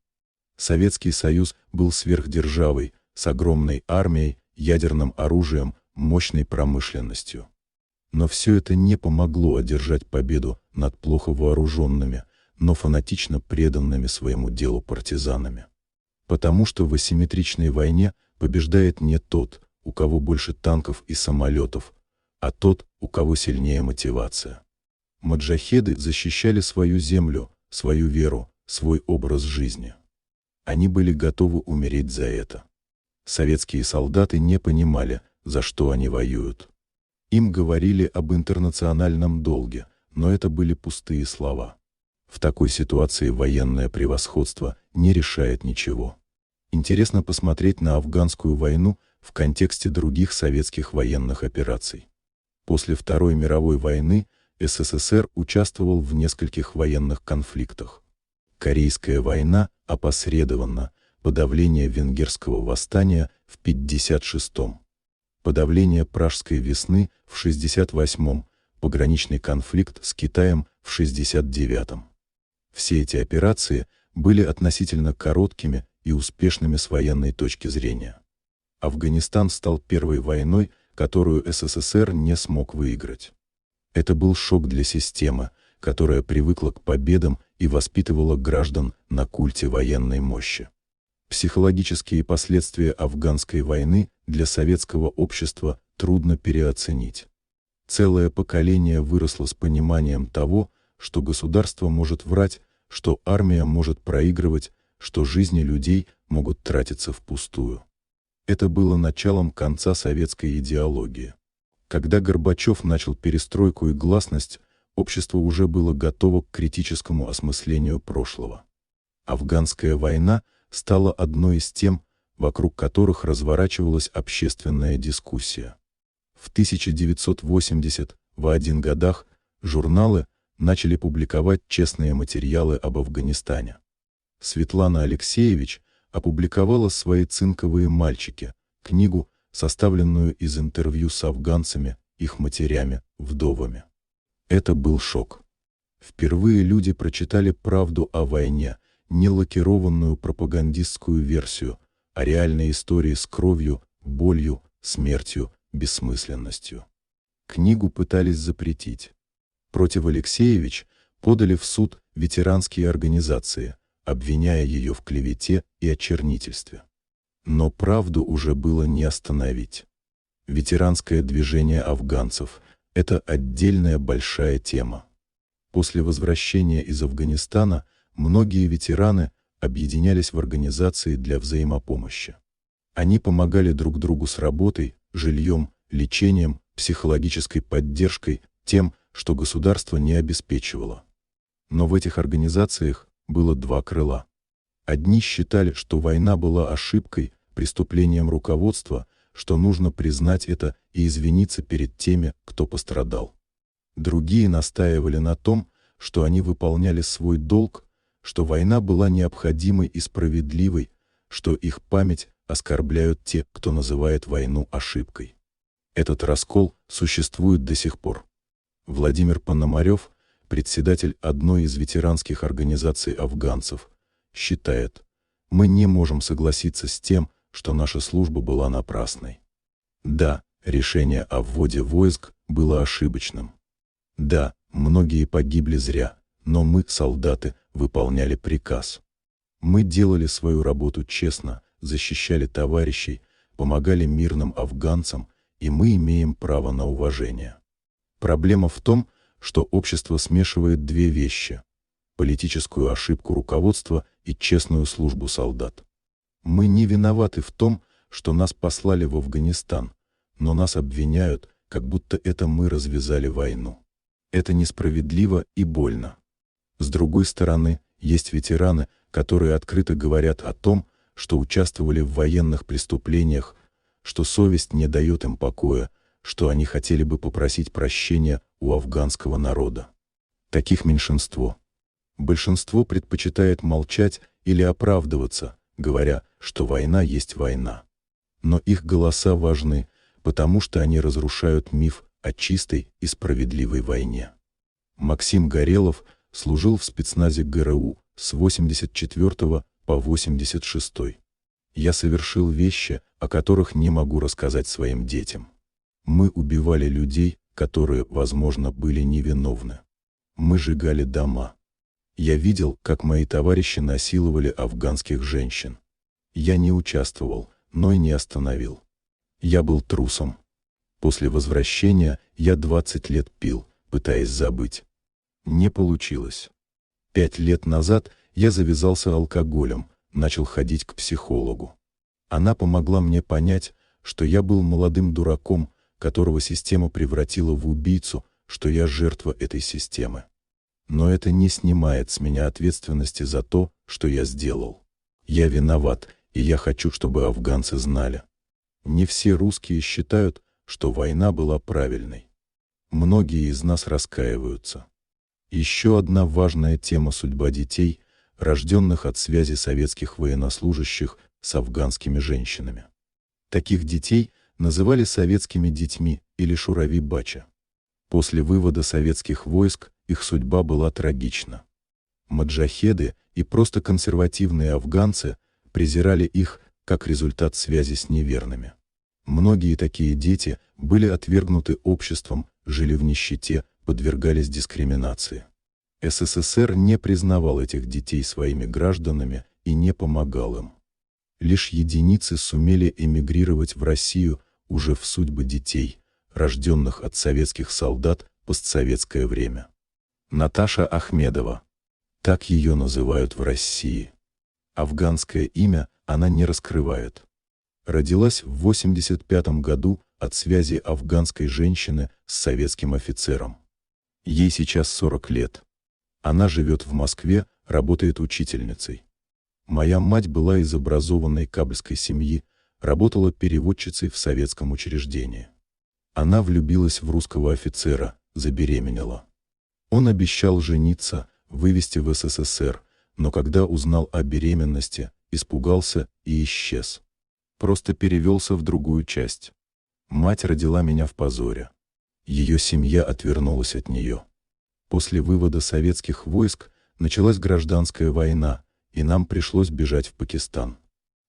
Советский Союз был сверхдержавой, с огромной армией, ядерным оружием, мощной промышленностью. Но все это не помогло одержать победу над плохо вооруженными, но фанатично преданными своему делу партизанами. Потому что в асимметричной войне побеждает не тот, у кого больше танков и самолетов, а тот, у кого сильнее мотивация. Маджахеды защищали свою землю, свою веру, свой образ жизни. Они были готовы умереть за это. Советские солдаты не понимали, за что они воюют. Им говорили об интернациональном долге, но это были пустые слова. В такой ситуации военное превосходство не решает ничего. Интересно посмотреть на афганскую войну в контексте других советских военных операций. После Второй мировой войны СССР участвовал в нескольких военных конфликтах. Корейская война опосредованно, подавление венгерского восстания в 1956-м, подавление Пражской весны в 1968-м, пограничный конфликт с Китаем в 1969-м. Все эти операции были относительно короткими и успешными с военной точки зрения. Афганистан стал первой войной, которую СССР не смог выиграть. Это был шок для системы, которая привыкла к победам и воспитывала граждан на культе военной мощи. Психологические последствия афганской войны для советского общества трудно переоценить. Целое поколение выросло с пониманием того, что государство может врать, что армия может проигрывать, что жизни людей могут тратиться впустую. Это было началом конца советской идеологии. Когда Горбачев начал перестройку и гласность, общество уже было готово к критическому осмыслению прошлого. Афганская война стала одной из тем, вокруг которых разворачивалась общественная дискуссия. В 1981 годах журналы начали публиковать честные материалы об Афганистане. Светлана Алексеевич опубликовала свои «Цинковые мальчики», книгу, составленную из интервью с афганцами, их матерями, вдовами. Это был шок. Впервые люди прочитали правду о войне, не лакированную пропагандистскую версию, а реальной истории с кровью, болью, смертью, бессмысленностью. Книгу пытались запретить. Против Алексеевич подали в суд ветеранские организации, обвиняя ее в клевете и очернительстве. Но правду уже было не остановить. Ветеранское движение афганцев – это отдельная большая тема. После возвращения из Афганистана многие ветераны объединялись в организации для взаимопомощи. Они помогали друг другу с работой, жильем, лечением, психологической поддержкой, тем, что государство не обеспечивало. Но в этих организациях было два крыла. Одни считали, что война была ошибкой, преступлением руководства, что нужно признать это и извиниться перед теми, кто пострадал. Другие настаивали на том, что они выполняли свой долг, что война была необходимой и справедливой, что их память оскорбляют те, кто называет войну ошибкой. Этот раскол существует до сих пор. Владимир Пономарев, председатель одной из ветеранских организаций афганцев, считает: «Мы не можем согласиться с тем, что наша служба была напрасной. Да, решение о вводе войск было ошибочным. Да, многие погибли зря, но мы, солдаты, выполняли приказ. Мы делали свою работу честно, защищали товарищей, помогали мирным афганцам, и мы имеем право на уважение. Проблема в том, что общество смешивает две вещи – политическую ошибку руководства и честную службу солдат. Мы не виноваты в том, что нас послали в Афганистан, но нас обвиняют, как будто это мы развязали войну. Это несправедливо и больно. С другой стороны, есть ветераны, которые открыто говорят о том, что участвовали в военных преступлениях, что совесть не дает им покоя, что они хотели бы попросить прощения у афганского народа. Таких меньшинство. Большинство предпочитает молчать или оправдываться, говоря, что война есть война. Но их голоса важны, потому что они разрушают миф о чистой и справедливой войне. Максим Горелов служил в спецназе ГРУ с 84 по 86. Я совершил вещи, о которых не могу рассказать своим детям. Мы убивали людей, которые, возможно, были невиновны. Мы сжигали дома. Я видел, как мои товарищи насиловали афганских женщин. Я не участвовал, но и не остановил. Я был трусом. После возвращения я 20 лет пил, пытаясь забыть. Не получилось. 5 лет назад я завязался алкоголем, начал ходить к психологу. Она помогла мне понять, что я был молодым дураком, которого система превратила в убийцу, что я жертва этой системы. Но это не снимает с меня ответственности за то, что я сделал. Я виноват, и я хочу, чтобы афганцы знали. Не все русские считают, что война была правильной. Многие из нас раскаиваются. Еще одна важная тема — судьба детей, рожденных от связи советских военнослужащих с афганскими женщинами. Таких детей называли советскими детьми или шурави-бача. После вывода советских войск их судьба была трагична. Маджахеды и просто консервативные афганцы презирали их как результат связи с неверными. Многие такие дети были отвергнуты обществом, жили в нищете, подвергались дискриминации. СССР не признавал этих детей своими гражданами и не помогал им. Лишь единицы сумели эмигрировать в Россию уже в судьбы детей, рожденных от советских солдат в постсоветское время. Наташа Ахмедова. Так ее называют в России. Афганское имя она не раскрывает. Родилась в 1985 году от связи афганской женщины с советским офицером. Ей сейчас 40 лет. Она живет в Москве, работает учительницей. Моя мать была из образованной кабельской семьи, работала переводчицей в советском учреждении. Она влюбилась в русского офицера, забеременела. Он обещал жениться, вывезти в СССР, но когда узнал о беременности, испугался и исчез. Просто перевелся в другую часть. Мать родила меня в позоре. Ее семья отвернулась от нее. После вывода советских войск началась гражданская война, и нам пришлось бежать в Пакистан.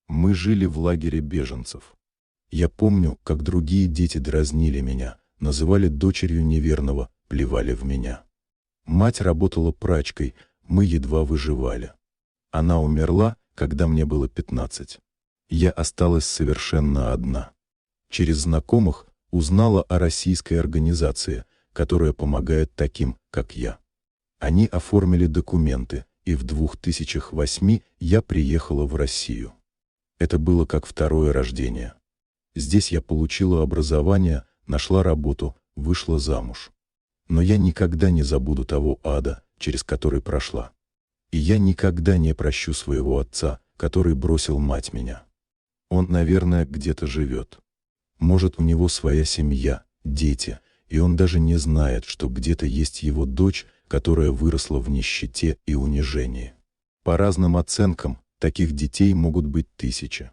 Мы жили в лагере беженцев. Я помню, как другие дети дразнили меня, называли дочерью неверного, плевали в меня. Мать работала прачкой, мы едва выживали. Она умерла, когда мне было 15. Я осталась совершенно одна. Через знакомых узнала о российской организации, которая помогает таким, как я. Они оформили документы, и в 2008 я приехала в Россию. Это было как второе рождение. Здесь я получила образование, нашла работу, вышла замуж. Но я никогда не забуду того ада, через который прошла. И я никогда не прощу своего отца, который бросил мать меня. Он, наверное, где-то живет. Может, у него своя семья, дети, и он даже не знает, что где-то есть его дочь, которая выросла в нищете и унижении. По разным оценкам, таких детей могут быть 1000.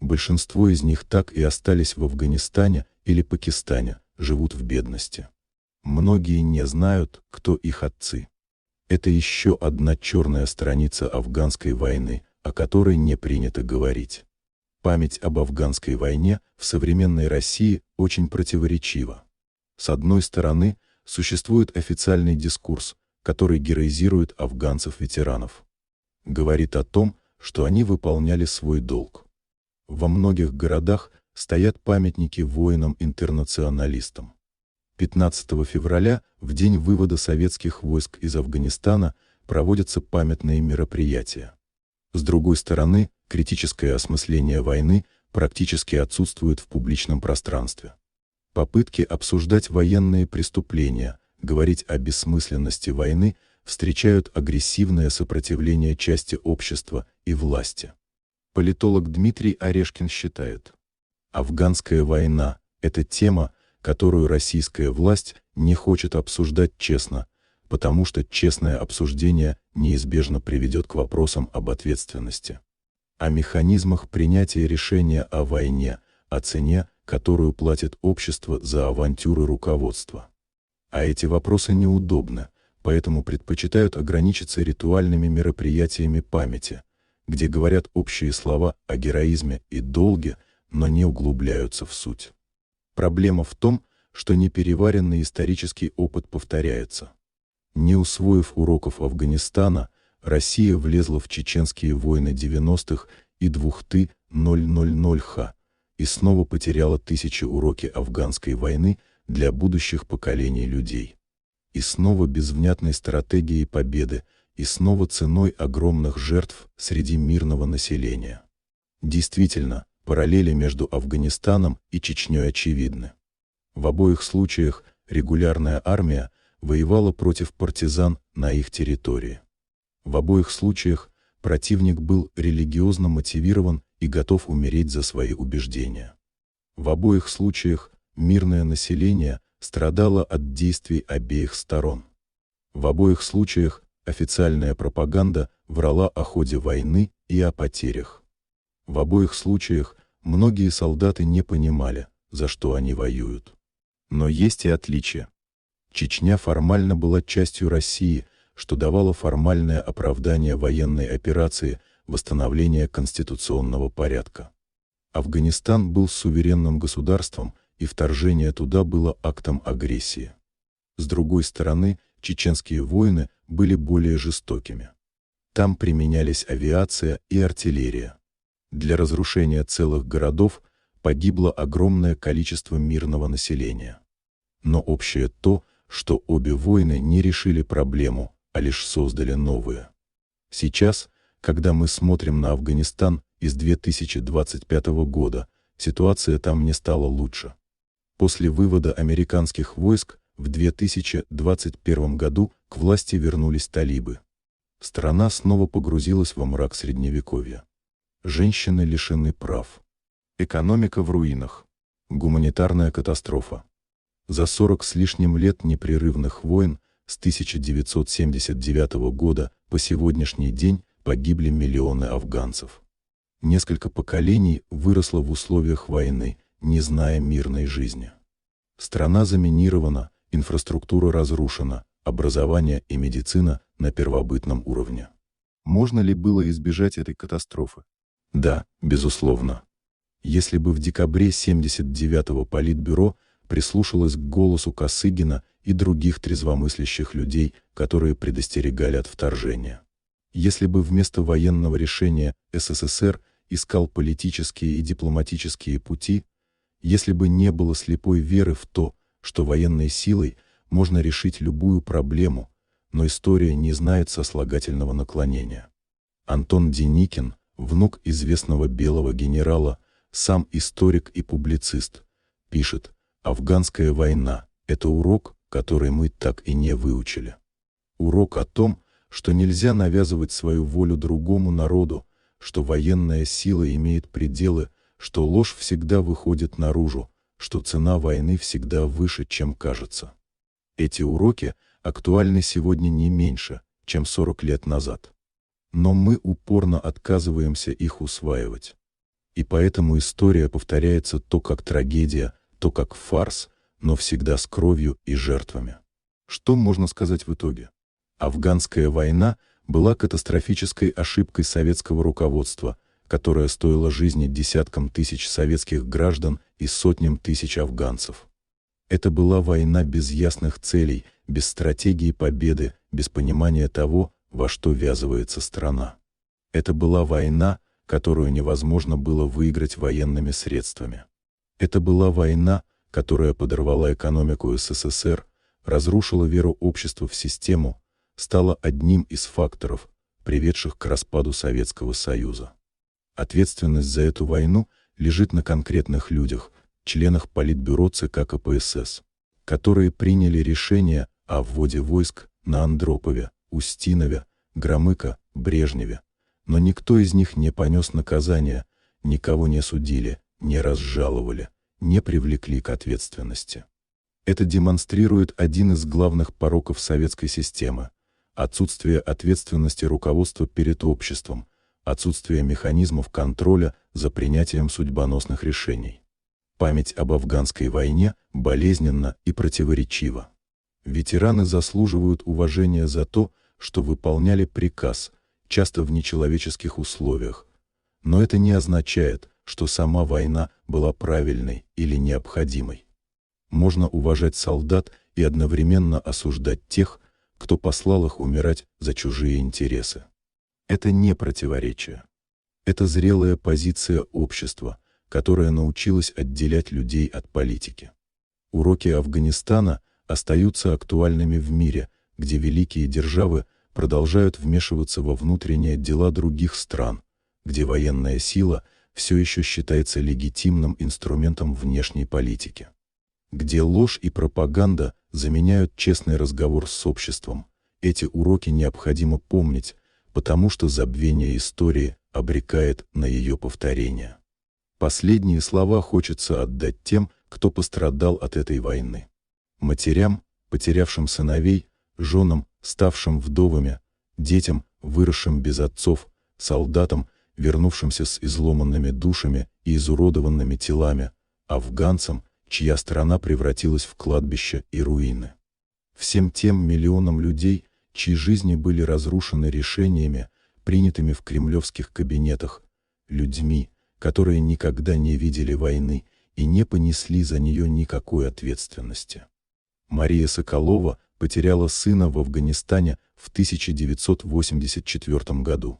Большинство из них так и остались в Афганистане или Пакистане, живут в бедности. Многие не знают, кто их отцы. Это еще одна черная страница афганской войны, о которой не принято говорить. Память об афганской войне в современной России очень противоречива. С одной стороны, существует официальный дискурс, который героизирует афганцев-ветеранов. Говорит о том, что они выполняли свой долг. Во многих городах стоят памятники воинам-интернационалистам. 15 февраля, в день вывода советских войск из Афганистана, проводятся памятные мероприятия. С другой стороны, критическое осмысление войны практически отсутствует в публичном пространстве. Попытки обсуждать военные преступления, говорить о бессмысленности войны, встречают агрессивное сопротивление части общества и власти. Политолог Дмитрий Орешкин считает: афганская война – это тема, которую российская власть не хочет обсуждать честно, потому что честное обсуждение неизбежно приведет к вопросам об ответственности, о механизмах принятия решения о войне, о цене, которую платит общество за авантюры руководства. А эти вопросы неудобны, поэтому предпочитают ограничиться ритуальными мероприятиями памяти, где говорят общие слова о героизме и долге, но не углубляются в суть. Проблема в том, что непереваренный исторический опыт повторяется. Не усвоив уроков Афганистана, Россия влезла в чеченские войны 90-х и 2000-х и снова потеряла 1000 уроки афганской войны для будущих поколений людей. И снова без внятной стратегии победы, и снова ценой огромных жертв среди мирного населения. Действительно, параллели между Афганистаном и Чечней очевидны. В обоих случаях регулярная армия воевала против партизан на их территории. В обоих случаях противник был религиозно мотивирован и готов умереть за свои убеждения. В обоих случаях мирное население страдало от действий обеих сторон. В обоих случаях официальная пропаганда врала о ходе войны и о потерях. В обоих случаях многие солдаты не понимали, за что они воюют. Но есть и отличия. Чечня формально была частью России, что давало формальное оправдание военной операции восстановления конституционного порядка. Афганистан был суверенным государством, и вторжение туда было актом агрессии. С другой стороны, чеченские войны были более жестокими. Там применялись авиация и артиллерия. Для разрушения целых городов погибло огромное количество мирного населения. Но общее то, что обе войны не решили проблему, а лишь создали новые. Сейчас, когда мы смотрим на Афганистан из 2025 года, ситуация там не стала лучше. После вывода американских войск в 2021 году к власти вернулись талибы. Страна снова погрузилась во мрак Средневековья. Женщины лишены прав. Экономика в руинах. Гуманитарная катастрофа. За 40 с лишним лет непрерывных войн с 1979 года по сегодняшний день погибли миллионы афганцев. Несколько поколений выросло в условиях войны, не зная мирной жизни. Страна заминирована, инфраструктура разрушена, образование и медицина на первобытном уровне. Можно ли было избежать этой катастрофы? Да, безусловно. Если бы в декабре 79-го Политбюро прислушалось к голосу Косыгина и других трезвомыслящих людей, которые предостерегали от вторжения. Если бы вместо военного решения СССР искал политические и дипломатические пути, если бы не было слепой веры в то, что военной силой можно решить любую проблему, но история не знает сослагательного наклонения. Антон Деникин, внук известного белого генерала, сам историк и публицист, пишет: «Афганская война – это урок, который мы так и не выучили. Урок о том, что нельзя навязывать свою волю другому народу, что военная сила имеет пределы, что ложь всегда выходит наружу, что цена войны всегда выше, чем кажется. Эти уроки актуальны сегодня не меньше, чем 40 лет назад. Но мы упорно отказываемся их усваивать. И поэтому история повторяется то как трагедия, то как фарс, но всегда с кровью и жертвами». Что можно сказать в итоге? Афганская война была катастрофической ошибкой советского руководства, которая стоила жизни десяткам тысяч советских граждан и сотням тысяч афганцев. Это была война без ясных целей, без стратегии победы, без понимания того, во что ввязывается страна. Это была война, которую невозможно было выиграть военными средствами. Это была война, которая подорвала экономику СССР, разрушила веру общества в систему, стала одним из факторов, приведших к распаду Советского Союза. Ответственность за эту войну лежит на конкретных людях, членах Политбюро ЦК КПСС, которые приняли решение о вводе войск на Андропове, Устинове, Громыко, Брежневе, но никто из них не понес наказания, никого не судили, не разжаловали, не привлекли к ответственности. Это демонстрирует один из главных пороков советской системы – отсутствие ответственности руководства перед обществом, отсутствие механизмов контроля за принятием судьбоносных решений. Память об афганской войне болезненна и противоречива. Ветераны заслуживают уважения за то, что выполняли приказ, часто в нечеловеческих условиях. Но это не означает, что сама война была правильной или необходимой. Можно уважать солдат и одновременно осуждать тех, кто послал их умирать за чужие интересы. Это не противоречие. Это зрелая позиция общества, которое научилось отделять людей от политики. Уроки Афганистана остаются актуальными в мире, где великие державы продолжают вмешиваться во внутренние дела других стран, где военная сила все еще считается легитимным инструментом внешней политики, где ложь и пропаганда заменяют честный разговор с обществом. Эти уроки необходимо помнить, потому что забвение истории обрекает на ее повторение. Последние слова хочется отдать тем, кто пострадал от этой войны. Матерям, потерявшим сыновей, женам, ставшим вдовами, детям, выросшим без отцов, солдатам, вернувшимся с изломанными душами и изуродованными телами, афганцам, чья страна превратилась в кладбище и руины. Всем тем миллионам людей, чьи жизни были разрушены решениями, принятыми в кремлевских кабинетах, людьми, которые никогда не видели войны и не понесли за нее никакой ответственности. Мария Соколова потеряла сына в Афганистане в 1984 году.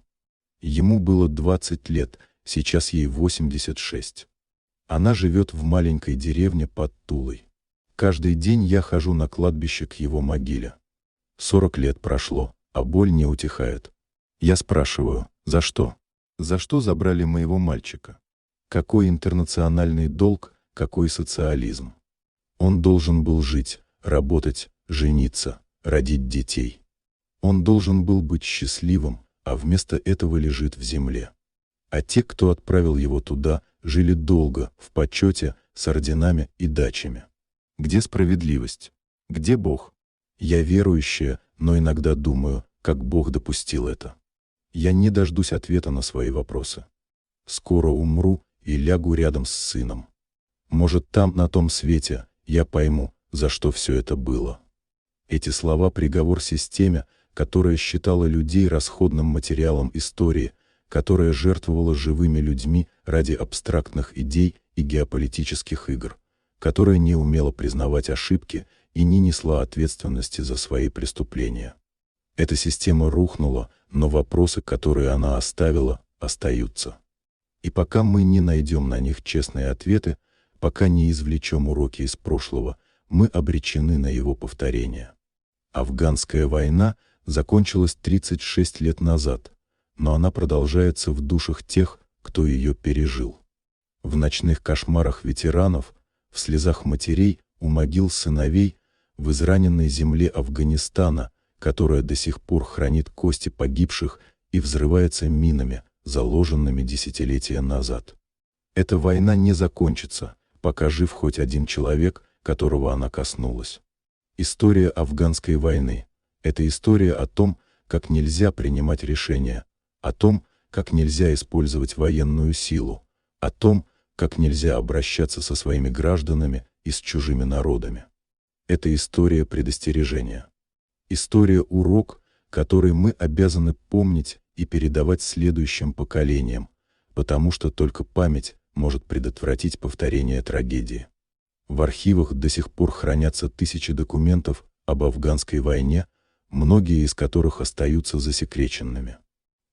Ему было 20 лет, сейчас ей 86. Она живет в маленькой деревне под Тулой. Каждый день я хожу на кладбище к его могиле. 40 лет прошло, а боль не утихает. Я спрашиваю, за что? За что забрали моего мальчика? Какой интернациональный долг, какой социализм? Он должен был жить, работать, жениться, родить детей. Он должен был быть счастливым, а вместо этого лежит в земле. А те, кто отправил его туда, жили долго, в почете, с орденами и дачами. Где справедливость? Где Бог? Я верующая, но иногда думаю, как Бог допустил это. Я не дождусь ответа на свои вопросы. Скоро умру и лягу рядом с сыном. Может, там, на том свете, я пойму, за что все это было. Эти слова — приговор системе, которая считала людей расходным материалом истории, которая жертвовала живыми людьми ради абстрактных идей и геополитических игр, которая не умела признавать ошибки и не несла ответственности за свои преступления. Эта система рухнула, но вопросы, которые она оставила, остаются. И пока мы не найдем на них честные ответы, пока не извлечем уроки из прошлого, мы обречены на его повторение. Афганская война закончилась 36 лет назад, но она продолжается в душах тех, кто ее пережил. В ночных кошмарах ветеранов, в слезах матерей, у могил сыновей, в израненной земле Афганистана, которая до сих пор хранит кости погибших и взрывается минами, заложенными десятилетия назад. Эта война не закончится, пока жив хоть один человек, которого она коснулась. История афганской войны — это история о том, как нельзя принимать решения, о том, как нельзя использовать военную силу, о том, как нельзя обращаться со своими гражданами и с чужими народами. Это история предостережения. История-урок, который мы обязаны помнить и передавать следующим поколениям, потому что только память может предотвратить повторение трагедии. В архивах до сих пор хранятся тысячи документов об афганской войне, многие из которых остаются засекреченными.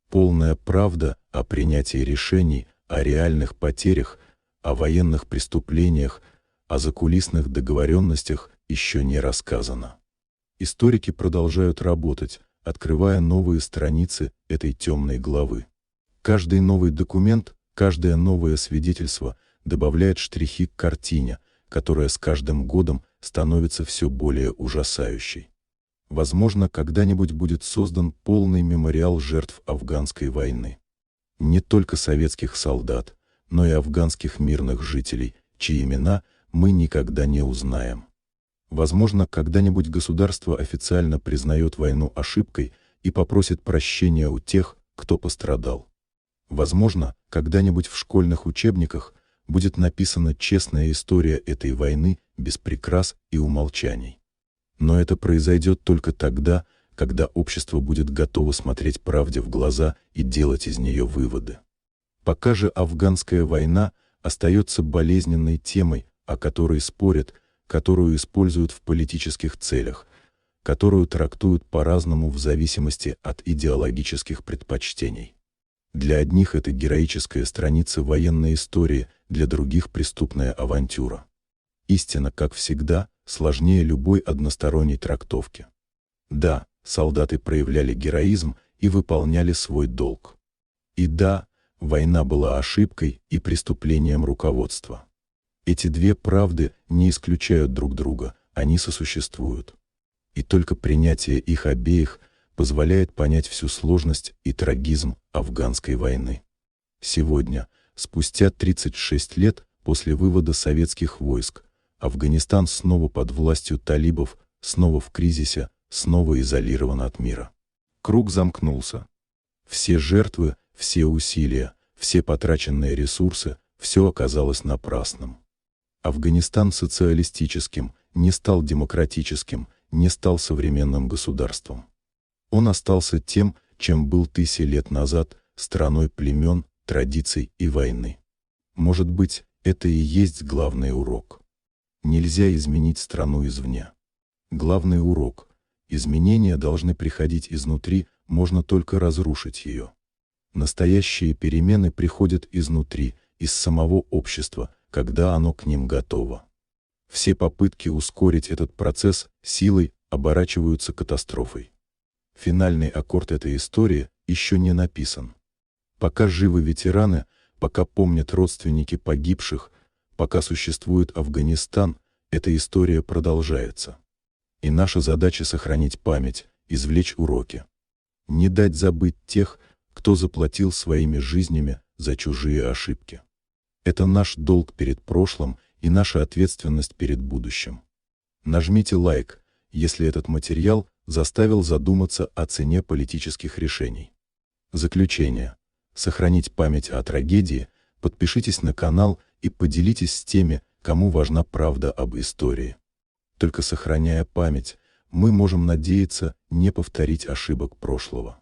Полная правда о принятии решений, о реальных потерях, о военных преступлениях, о закулисных договоренностях еще не рассказана. Историки продолжают работать, открывая новые страницы этой темной главы. Каждый новый документ, каждое новое свидетельство добавляет штрихи к картине, которая с каждым годом становится все более ужасающей. Возможно, когда-нибудь будет создан полный мемориал жертв афганской войны. Не только советских солдат, но и афганских мирных жителей, чьи имена мы никогда не узнаем. Возможно, когда-нибудь государство официально признает войну ошибкой и попросит прощения у тех, кто пострадал. Возможно, когда-нибудь в школьных учебниках будет написана честная история этой войны без прикрас и умолчаний. Но это произойдет только тогда, когда общество будет готово смотреть правде в глаза и делать из нее выводы. Пока же афганская война остается болезненной темой, о которой спорят, которую используют в политических целях, которую трактуют по-разному в зависимости от идеологических предпочтений. Для одних это героическая страница военной истории, для других преступная авантюра. Истина, как всегда, сложнее любой односторонней трактовки. Да, солдаты проявляли героизм и выполняли свой долг. И да, война была ошибкой и преступлением руководства. Эти две правды не исключают друг друга, они сосуществуют. И только принятие их обеих позволяет понять всю сложность и трагизм афганской войны. Сегодня, спустя 36 лет после вывода советских войск, Афганистан снова под властью талибов, снова в кризисе, снова изолирован от мира. Круг замкнулся. Все жертвы, все усилия, все потраченные ресурсы, все оказалось напрасным. Афганистан социалистическим не стал демократическим, не стал современным государством. Он остался тем, чем был тысячи лет назад, страной племен, традиций и войны. Может быть, это и есть главный урок. Нельзя изменить страну извне. Главный урок – изменения должны приходить изнутри, можно только разрушить ее. Настоящие перемены приходят изнутри, из самого общества, когда оно к ним готово. Все попытки ускорить этот процесс силой оборачиваются катастрофой. Финальный аккорд этой истории еще не написан. Пока живы ветераны, пока помнят родственники погибших, пока существует Афганистан, эта история продолжается. И наша задача — сохранить память, извлечь уроки. Не дать забыть тех, кто заплатил своими жизнями за чужие ошибки. Это наш долг перед прошлым и наша ответственность перед будущим. Нажмите лайк, если этот материал заставил задуматься о цене политических решений. Заключение. Сохранить память о трагедии, подпишитесь на канал и поделитесь с теми, кому важна правда об истории. Только сохраняя память, мы можем надеяться не повторить ошибок прошлого.